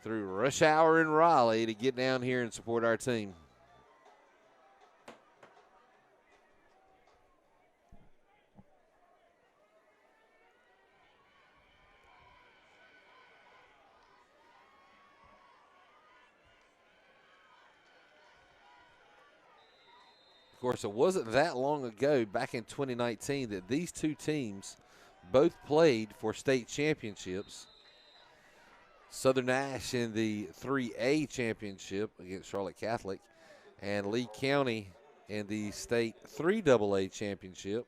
through rush hour in Raleigh to get down here and support our team. Of course, it wasn't that long ago, back in 2019, that these two teams both played for state championships. Southern Nash in the 3A championship against Charlotte Catholic, and Lee County in the state 3AA championship.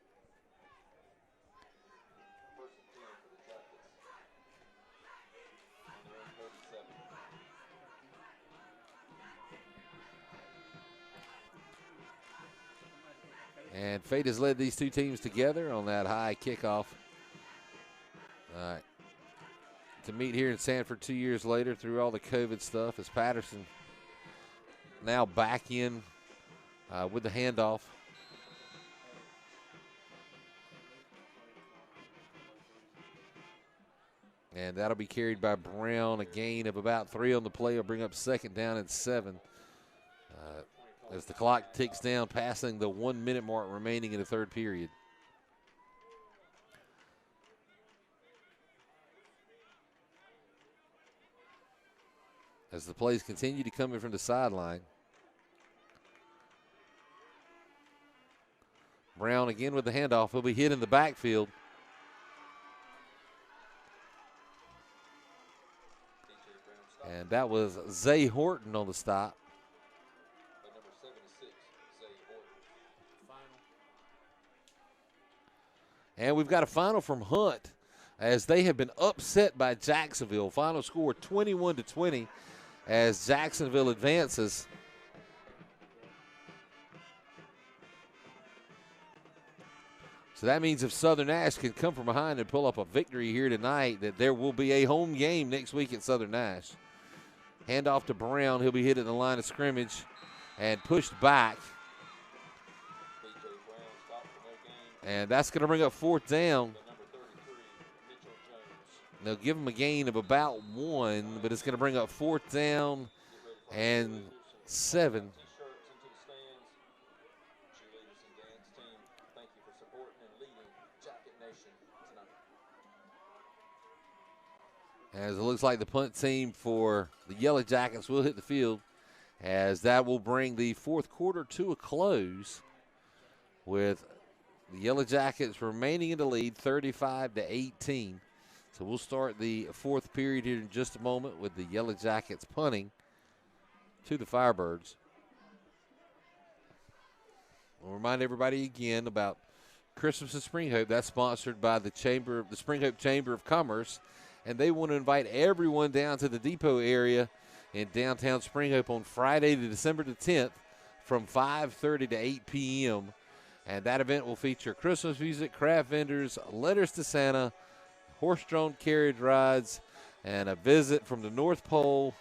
And fate has led these two teams together on that high kickoff. All right. To meet here in Sanford 2 years later through all the COVID stuff, as Patterson now back in with the handoff. And that'll be carried by Brown. A gain of about 3 on the play will bring up 2nd down and 7. As the clock ticks down, passing the 1 minute mark remaining in the third period. As the plays continue to come in from the sideline. Brown again with the handoff. He'll be hit in the backfield. And that was Zay Horton on the stop. And we've got a final from Hunt as they have been upset by Jacksonville. Final score 21-20 as Jacksonville advances. So that means if Southern Nash can come from behind and pull up a victory here tonight, that there will be a home game next week at Southern Nash. Handoff to Brown. He'll be hit at the line of scrimmage and pushed back. And that's going to bring up 4th down. They'll give him a gain of about 1, but it's going to bring up 4th down and 7. As it looks like the punt team for the Yellow Jackets will hit the field, as that will bring the 4th quarter to a close with the Yellow Jackets remaining in the lead 35-18. So we'll start the 4th period here in just a moment with the Yellow Jackets punting to the Firebirds. We'll remind everybody again about Christmas and Spring Hope. That's sponsored by the Spring Hope Chamber of Commerce, and they want to invite everyone down to the depot area in downtown Spring Hope on Friday, December the 10th, from 5:30 to 8 p.m. And that event will feature Christmas music, craft vendors, letters to Santa, horse-drawn carriage rides, and a visit from the North Pole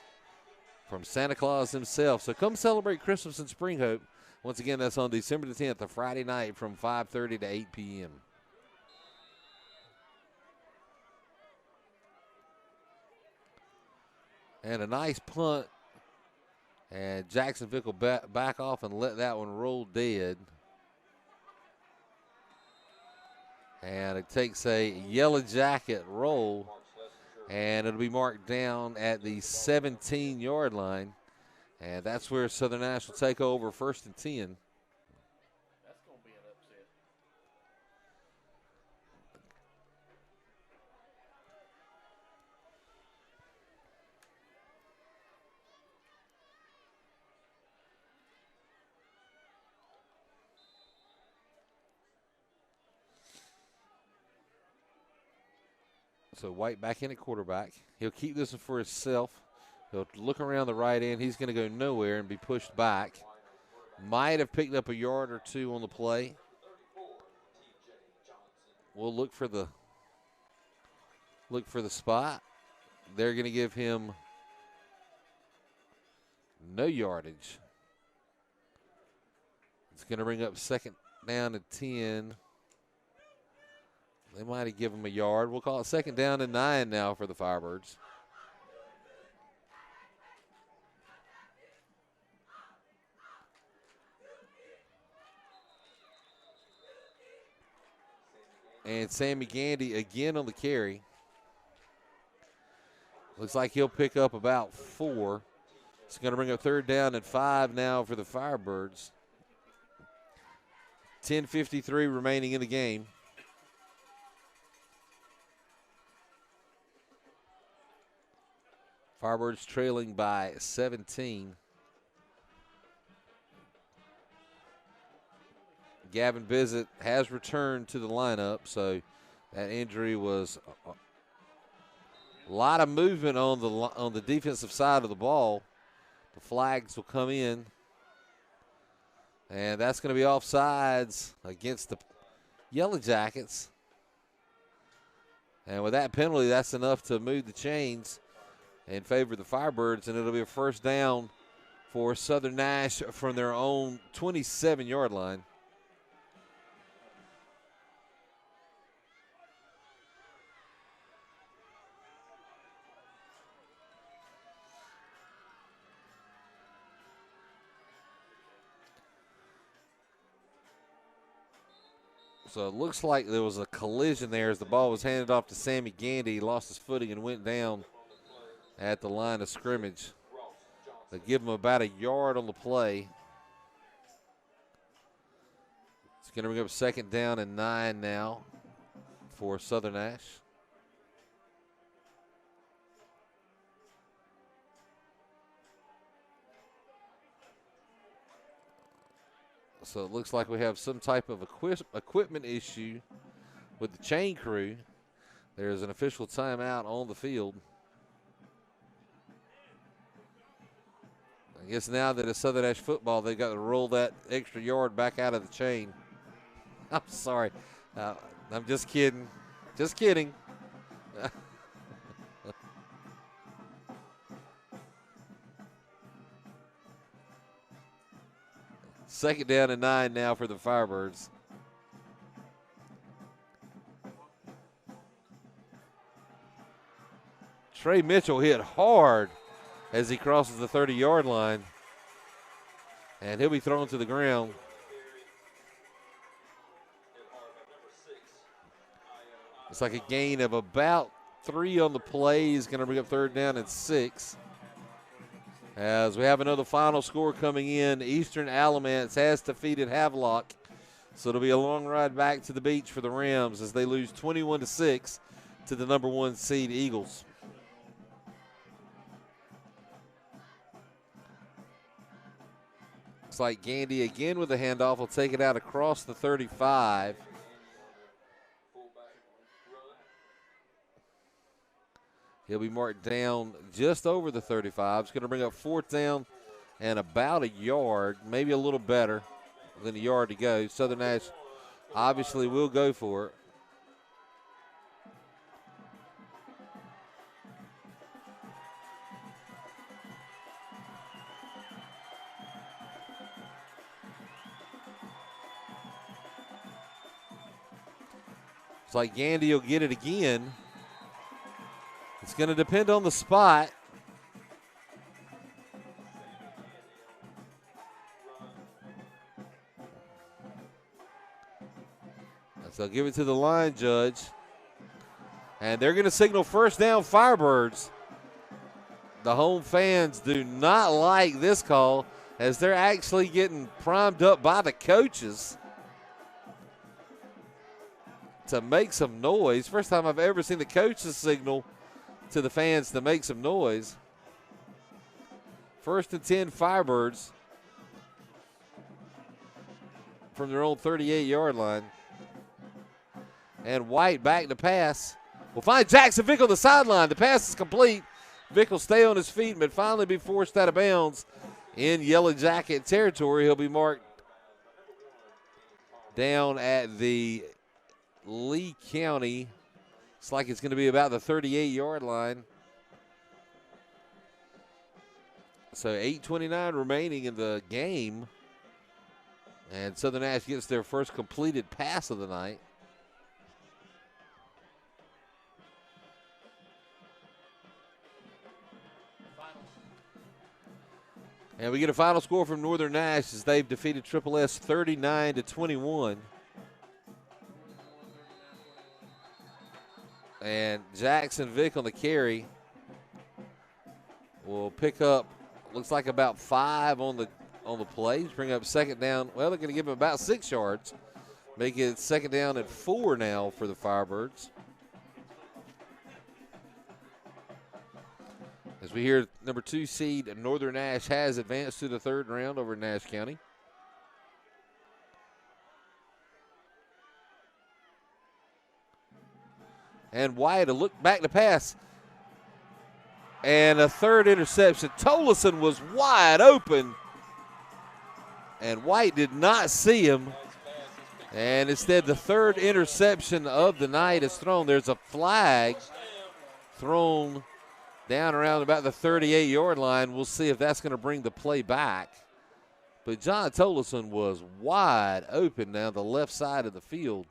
from Santa Claus himself. So come celebrate Christmas in Spring Hope. Once again, that's on December the 10th, a Friday night from 5:30 to 8 p.m. And a nice punt. And Jacksonville will back off and let that one roll dead. And it takes a Yellow Jacket roll, and it'll be marked down at the 17-yard line. And that's where Southern Nash will take over 1st and 10. That's going to be an upset. So White back in at quarterback. He'll keep this one for himself. He'll look around the right end. He's going to go nowhere and be pushed back. Might have picked up a yard or 2 on the play. We'll look for the spot. They're going to give him no yardage. It's going to bring up 2nd down and 10. They might have given him a yard. We'll call it 2nd down and 9 now for the Firebirds. And Sammy Gandy again on the carry. Looks like he'll pick up about 4. It's going to bring up 3rd down and 5 now for the Firebirds. 10:53 remaining in the game. Firebirds trailing by 17. Gavin Bissett has returned to the lineup, so that injury was a lot of movement on the defensive side of the ball. The flags will come in, and that's going to be offsides against the Yellow Jackets. And with that penalty, that's enough to move the chains in favor of the Firebirds, and it'll be a 1st down for Southern Nash from their own 27-yard line. So it looks like there was a collision there as the ball was handed off to Sammy Gandy. He lost his footing and went down at the line of scrimmage. They give him about a yard on the play. It's going to bring up 2nd down and 9 now for Southern Nash. So it looks like we have some type of equipment issue with the chain crew. There's an official timeout on the field. I guess now that it's Southern Nash football, they've got to roll that extra yard back out of the chain. I'm sorry. I'm just kidding. Just kidding. 2nd down and 9 now for the Firebirds. Trey Mitchell hit hard as he crosses the 30-yard line, and he'll be thrown to the ground. It's like a gain of about 3 on the play. He's going to bring up 3rd down and 6. As we have another final score coming in, Eastern Alamance has defeated Havelock. So it'll be a long ride back to the beach for the Rams as they lose 21-6 to the number 1 seed Eagles. Looks like Gandy again with the handoff will take it out across the 35. He'll be marked down just over the 35. It's going to bring up 4th down and about a yard, maybe a little better than a yard to go. Southern Nash obviously will go for it. It's like Gandy will get it again. It's going to depend on the spot. So give it to the line judge. And they're going to signal 1st down Firebirds. The home fans do not like this call as they're actually getting primed up by the coaches to make some noise. First time I've ever seen the coaches signal to the fans to make some noise. 1st and 10 Firebirds from their own 38-yard line. And White back to pass. We'll find Jackson Vick on the sideline. The pass is complete. Vick will stay on his feet but finally be forced out of bounds in Yellow Jacket territory. He'll be marked down at the Lee County. It's like it's going to be about the 38-yard line. So 8:29 remaining in the game. And Southern Nash gets their first completed pass of the night. And we get a final score from Northern Nash as they've defeated Triple S 39-21. And Jackson Vick on the carry will pick up, looks like about 5 on the plays, bring up second down. Well, they're going to give him about 6 yards. Make it second down at 4 now for the Firebirds. As we hear, number 2 seed Northern Nash has advanced to the 3rd round over in Nash County. And White, a look back to pass. And a 3rd interception. Tolleson was wide open. And White did not see him. And instead, the 3rd interception of the night is thrown. There's a flag thrown down around about the 38-yard line. We'll see if that's going to bring the play back. But John Tolleson was wide open down the left side of the field.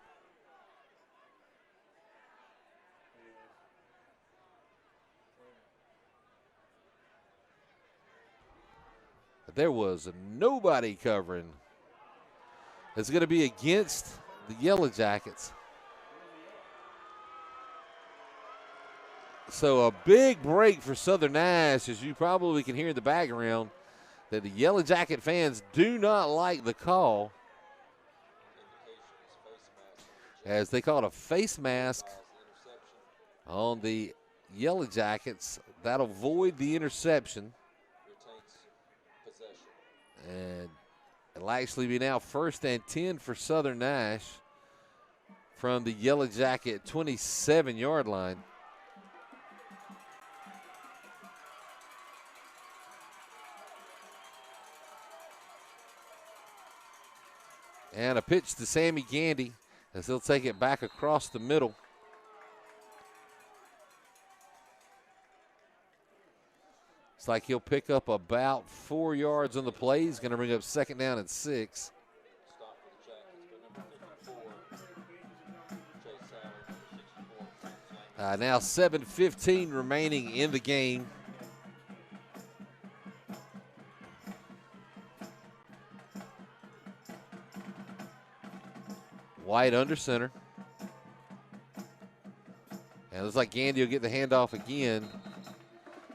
But there was nobody covering. It's going to be against the Yellow Jackets. So a big break for Southern Nash, as you probably can hear in the background, that the Yellow Jacket fans do not like the call, as they called a face mask on the Yellow Jackets. That'll void the interception. And it'll actually be now 1st and 10 for Southern Nash from the Yellow Jacket 27-yard line. And a pitch to Sammy Gandy as he'll take it back across the middle. Looks like he'll pick up about 4 yards on the play. He's going to bring up second down and 6. Now 7:15 remaining in the game. White under center. And it looks like Gandy will get the handoff again.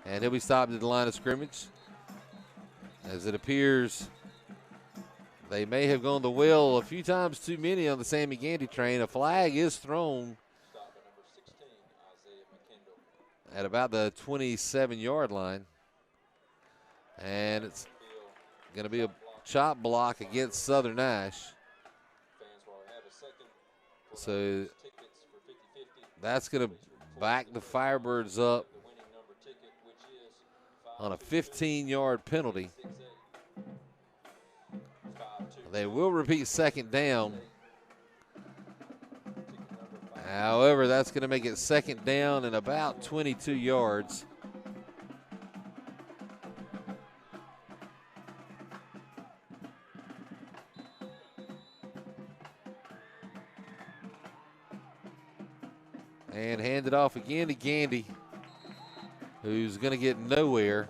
And he'll be stopped at the line of scrimmage. As it appears, they may have gone the well a few times too many on the Sammy Gandy train. A flag is thrown at about the 27-yard line. And it's going to be a chop block against Southern Nash. So that's going to back the Firebirds up on a 15-yard penalty. They will repeat second down. However, that's going to make it second down and about 22 yards. And hand it off again to Gandy, who's going to get nowhere.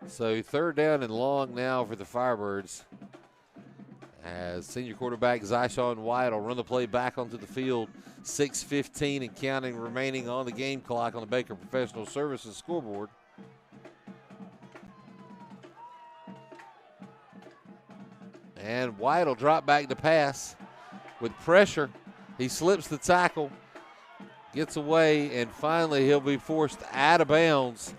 So 3rd down and long now for the Firebirds, as senior quarterback Zyshawn White will run the play back onto the field. 6:15 and counting remaining on the game clock on the Baker Professional Services scoreboard. And White will drop back to pass with pressure. He slips the tackle, gets away, and finally he'll be forced out of bounds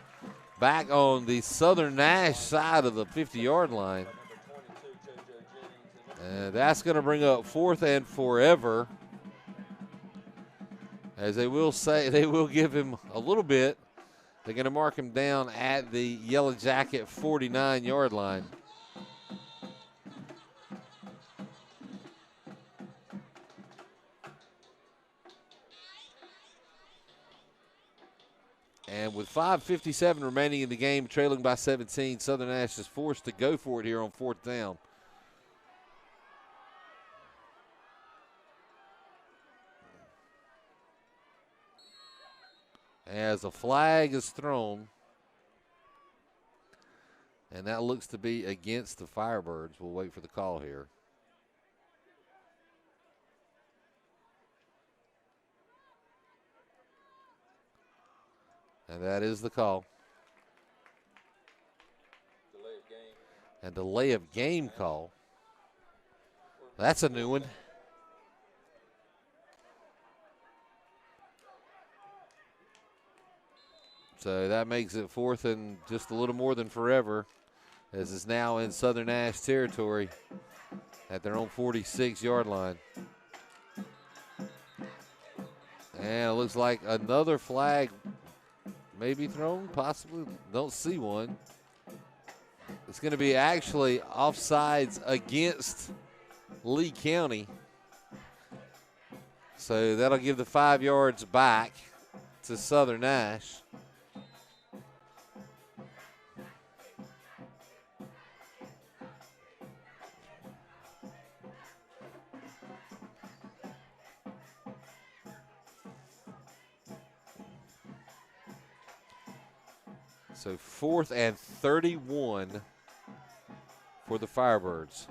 back on the Southern Nash side of the 50-yard line. And that's going to bring up 4th and forever. As they will say, they will give him a little bit. They're going to mark him down at the Yellow Jacket 49-yard line. And with 5:57 remaining in the game, trailing by 17, Southern Nash is forced to go for it here on 4th down. As a flag is thrown, and that looks to be against the Firebirds. We'll wait for the call here. And that is the call. Delay of game. And delay of game call. That's a new one. So that makes it 4th and just a little more than forever, as it's now in Southern Nash territory at their own 46-yard line. And it looks like another flag may be thrown, possibly. Don't see one. It's going to be actually offsides against Lee County. So that'll give the 5 yards back to Southern Nash. So 4th and 31 for the Firebirds.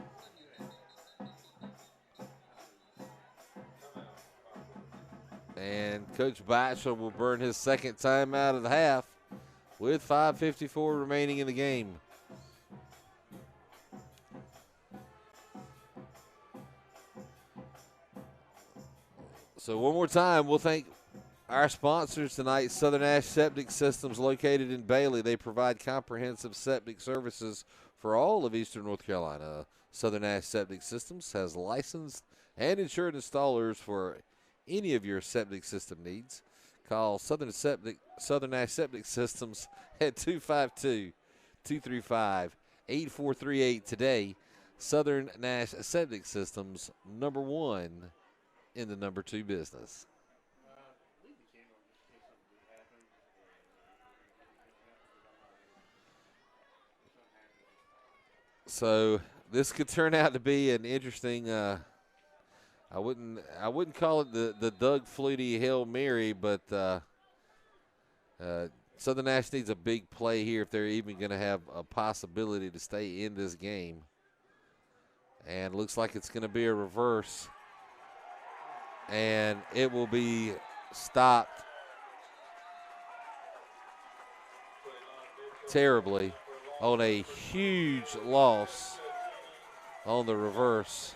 And Coach Batchelor will burn his second time out of the half with 5:54 remaining in the game. So one more time, we'll thank our sponsors tonight, Southern Nash Septic Systems, located in Bailey. They provide comprehensive septic services for all of Eastern North Carolina. Southern Nash Septic Systems has licensed and insured installers for any of your septic system needs. Call Southern Nash Septic Systems at 252-235-8438 today. Southern Nash Septic Systems, #1 in the #2 business. So this could turn out to be an interesting. I wouldn't call it the Doug Flutie Hail Mary, but Southern Nash needs a big play here if they're even going to have a possibility to stay in this game. And looks like it's going to be a reverse, and it will be stopped terribly on a huge loss on the reverse.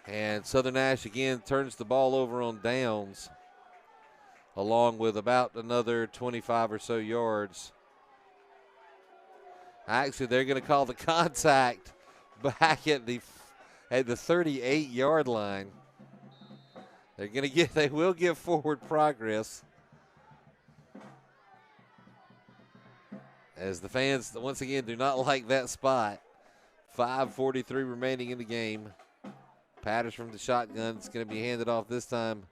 And Southern Nash again turns the ball over on downs, along with about another 25 or so yards. Actually, they're going to call the contact back at the 38-yard line. They will get forward progress, as the fans once again do not like that spot. 5:43 remaining in the game. Patterson from the shotgun. It's going to be handed off this time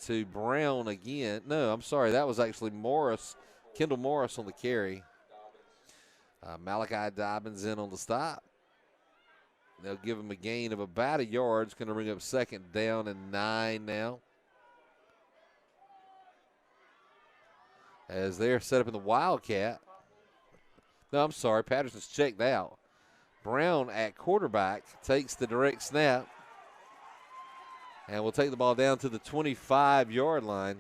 to Brown again. No, I'm sorry. That was actually Morris, Kendall Morris on the carry. Malachi Dobbins in on the stop. They'll give him a gain of about a yard. It's going to bring up 2nd down and 9 now, as they're set up in the Wildcat. No, I'm sorry. Patterson's checked out. Brown at quarterback takes the direct snap and will take the ball down to the 25-yard line.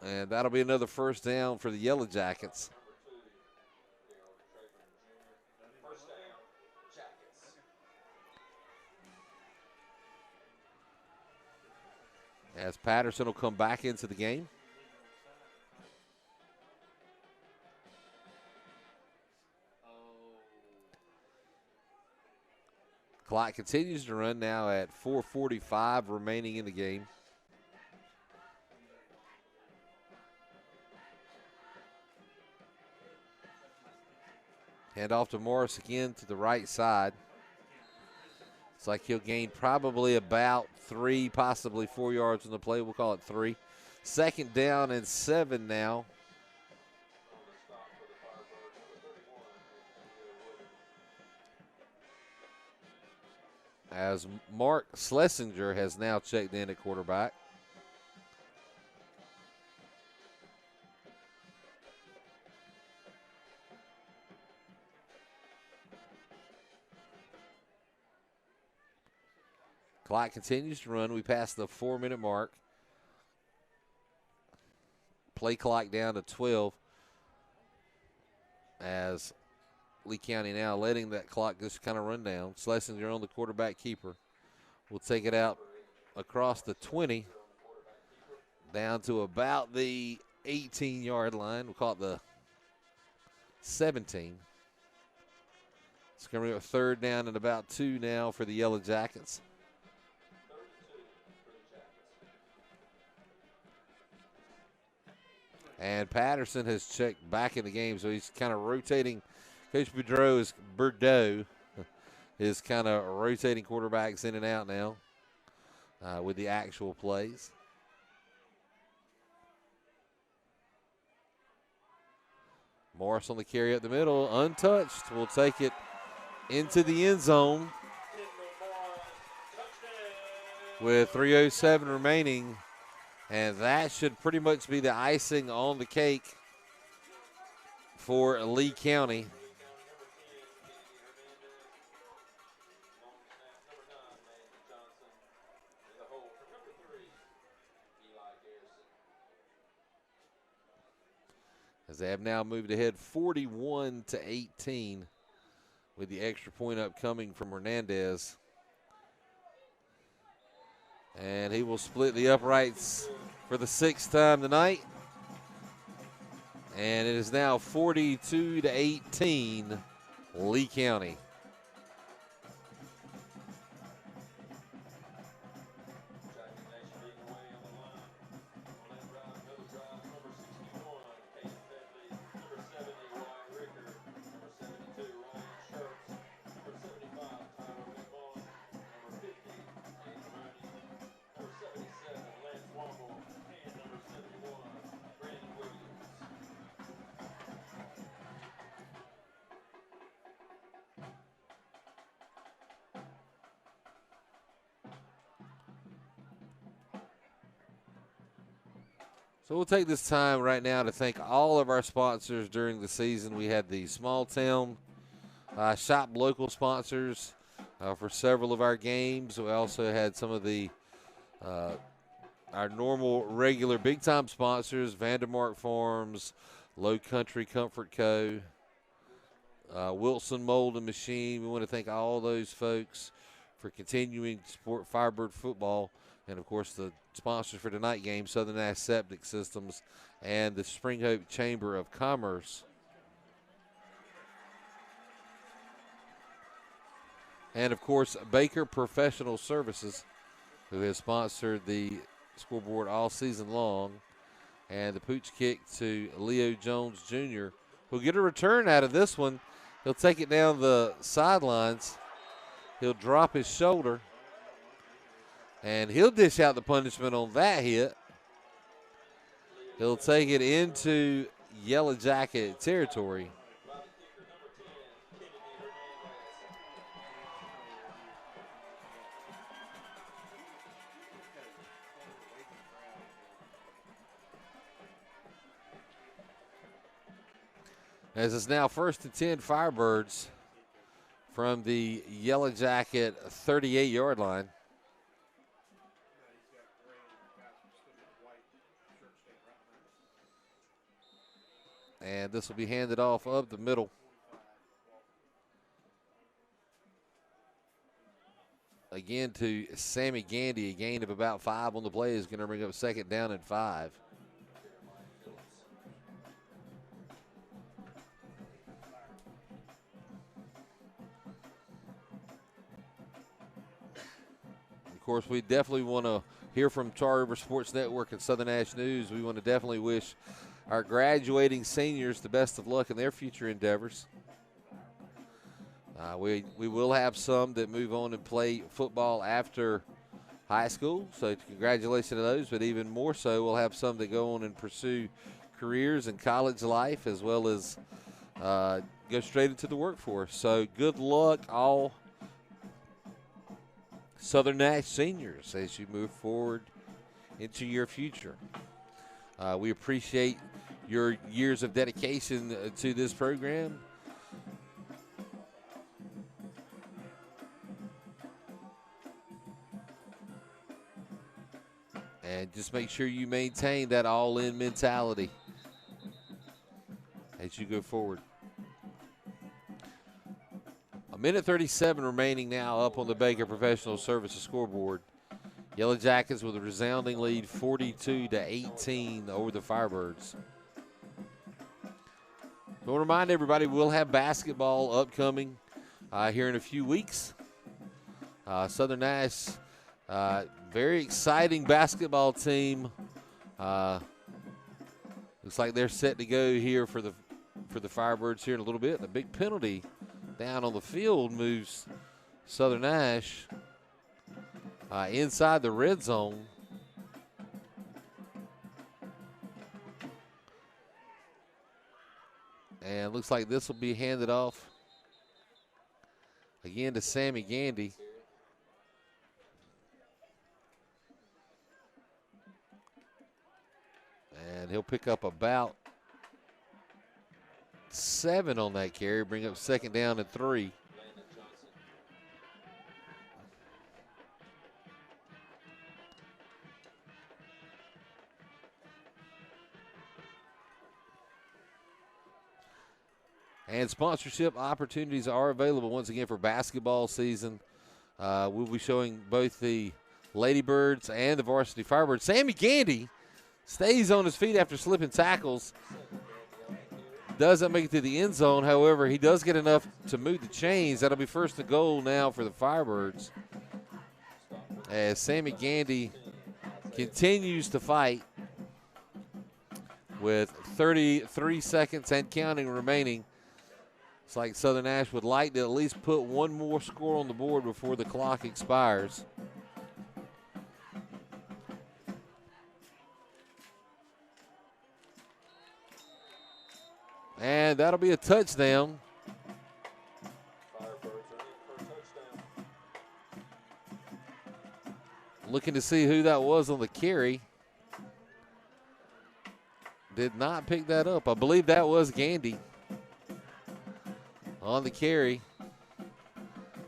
And that'll be another 1st down for the Yellow Jackets. As Patterson will come back into the game. Clock continues to run now at 4:45 remaining in the game. Hand off to Morris again to the right side. It's like he'll gain probably about 3, possibly 4 yards on the play. We'll call it 3. 2nd down and 7 now. As Mark Schlesinger has now checked in at quarterback. Clock continues to run. We passed the 4-minute mark. Play clock down to 12 as Lee County now letting that clock just kind of run down. Schlesinger on the quarterback keeper. We'll take it out across the 20 down to about the 18-yard line. We'll call it the 17. It's going to be a 3rd down and about 2 now for the Yellow Jackets. And Patterson has checked back in the game, so he's kind of rotating. Coach Bordeaux is kind of rotating quarterbacks in and out now with the actual plays. Morris on the carry up the middle, untouched. We'll take it into the end zone with 3:07 remaining. And that should pretty much be the icing on the cake for Lee County. As they have now moved ahead 41-18 with the extra point upcoming from Hernandez. And he will split the uprights for the 6th time tonight. And it is now 42-18, Lee County. So we'll take this time right now to thank all of our sponsors during the season. We had the small town shop local sponsors for several of our games. We also had some of the our normal regular big time sponsors, Vandermark Farms, Low Country Comfort Co., Wilson Mold and Machine. We want to thank all those folks for continuing to support Firebird football. And, of course, the sponsors for tonight's game, Southern Nash Septic Systems and the Spring Hope Chamber of Commerce. And, of course, Baker Professional Services, who has sponsored the scoreboard all season long. And the pooch kick to Leo Jones Jr., who'll get a return out of this one. He'll take it down the sidelines. He'll drop his shoulder. And he'll dish out the punishment on that hit. He'll take it into Yellow Jacket territory. As it's now 1st and 10 Firebirds from the Yellow Jacket 38-yard line. And this will be handed off of the middle. Again to Sammy Gandy. A gain of about 5 on the play is going to bring up 2nd down and 5. Of course, we definitely want to hear from Tar River Sports Network and Southern Nash News. We want to definitely wish our graduating seniors the best of luck in their future endeavors. We will have some that move on and play football after high school, so congratulations to those, but even more so, we'll have some that go on and pursue careers in college life as well as go straight into the workforce. So good luck, all Southern Nash seniors, as you move forward into your future. We appreciate your years of dedication to this program. And just make sure you maintain that all-in mentality as you go forward. A minute 37 remaining now up on the Baker Professional Services scoreboard. Yellow Jackets with a resounding lead, 42-18 over the Firebirds. I want to remind everybody we'll have basketball upcoming here in a few weeks. Southern Nash, very exciting basketball team. Looks like they're set to go here for the Firebirds here in a little bit. A big penalty down on the field moves Southern Nash inside the red zone. And looks like this will be handed off again to Sammy Gandy. And he'll pick up about 7 on that carry, bring up 2nd down and 3. And sponsorship opportunities are available once again for basketball season. We'll be showing both the Ladybirds and the Varsity Firebirds. Sammy Gandy stays on his feet after slipping tackles. Doesn't make it to the end zone. However, he does get enough to move the chains. That'll be 1st and goal now for the Firebirds, as Sammy Gandy continues to fight with 33 seconds and counting remaining. It's like Southern Nash would like to at least put one more score on the board before the clock expires. And that'll be a touchdown. Looking to see who that was on the carry. Did not pick that up. I believe that was Gandy on the carry.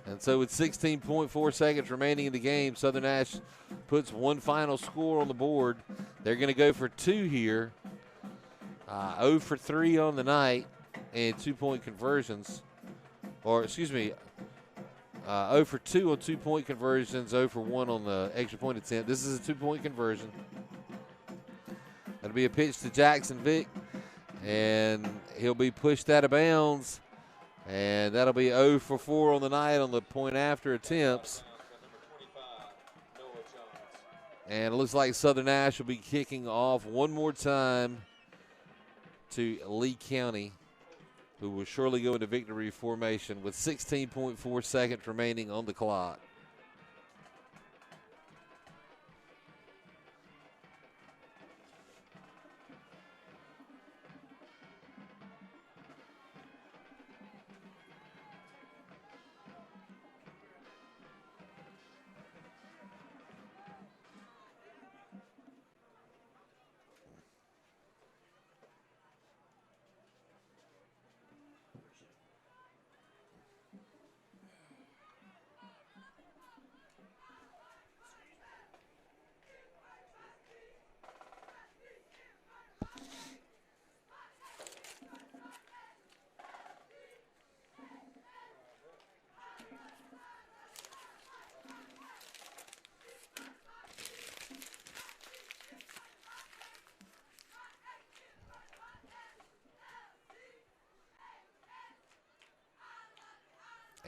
And so with 16.4 seconds remaining in the game, Southern Nash puts one final score on the board. They're going to go for 2 here. 0 for 3 on the night and 2-point conversions. Or, excuse me, 0 for 2 on 2-point conversions, 0 for 1 on the extra point attempt. This is a 2-point conversion. That'll be a pitch to Jackson Vick, and he'll be pushed out of bounds. And that'll be 0 for 4 on the night on the point after attempts. And it looks like Southern Nash will be kicking off one more time to Lee County, who will surely go into victory formation with 16.4 seconds remaining on the clock.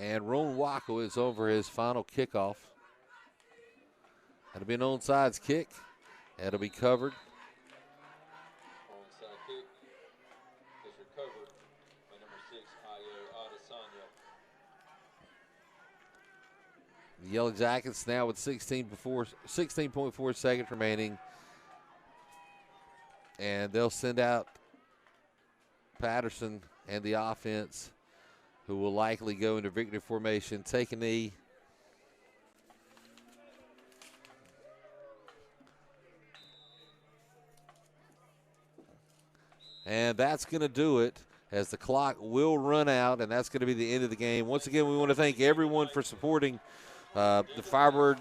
And Ron Wacko is over his final kickoff. That'll be an onside kick. That'll be covered. Onside kick is recovered by number 6, Ayo Adesanya. Yellow Jackets now with 16.4 seconds remaining. And they'll send out Patterson and the offense, who will likely go into victory formation, take a knee. And that's going to do it, as the clock will run out, and that's going to be the end of the game. Once again, we want to thank everyone for supporting the Firebird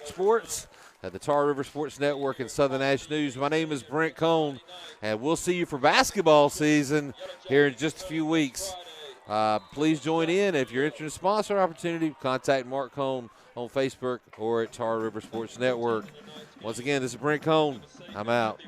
Sports at the Tar River Sports Network and Southern Nash News. My name is Brent Cone, and we'll see you for basketball season here in just a few weeks. Please join in. If you're interested in a sponsor opportunity, contact Mark Cone on Facebook or at Tar River Sports Network. Once again, this is Brent Cone. I'm out.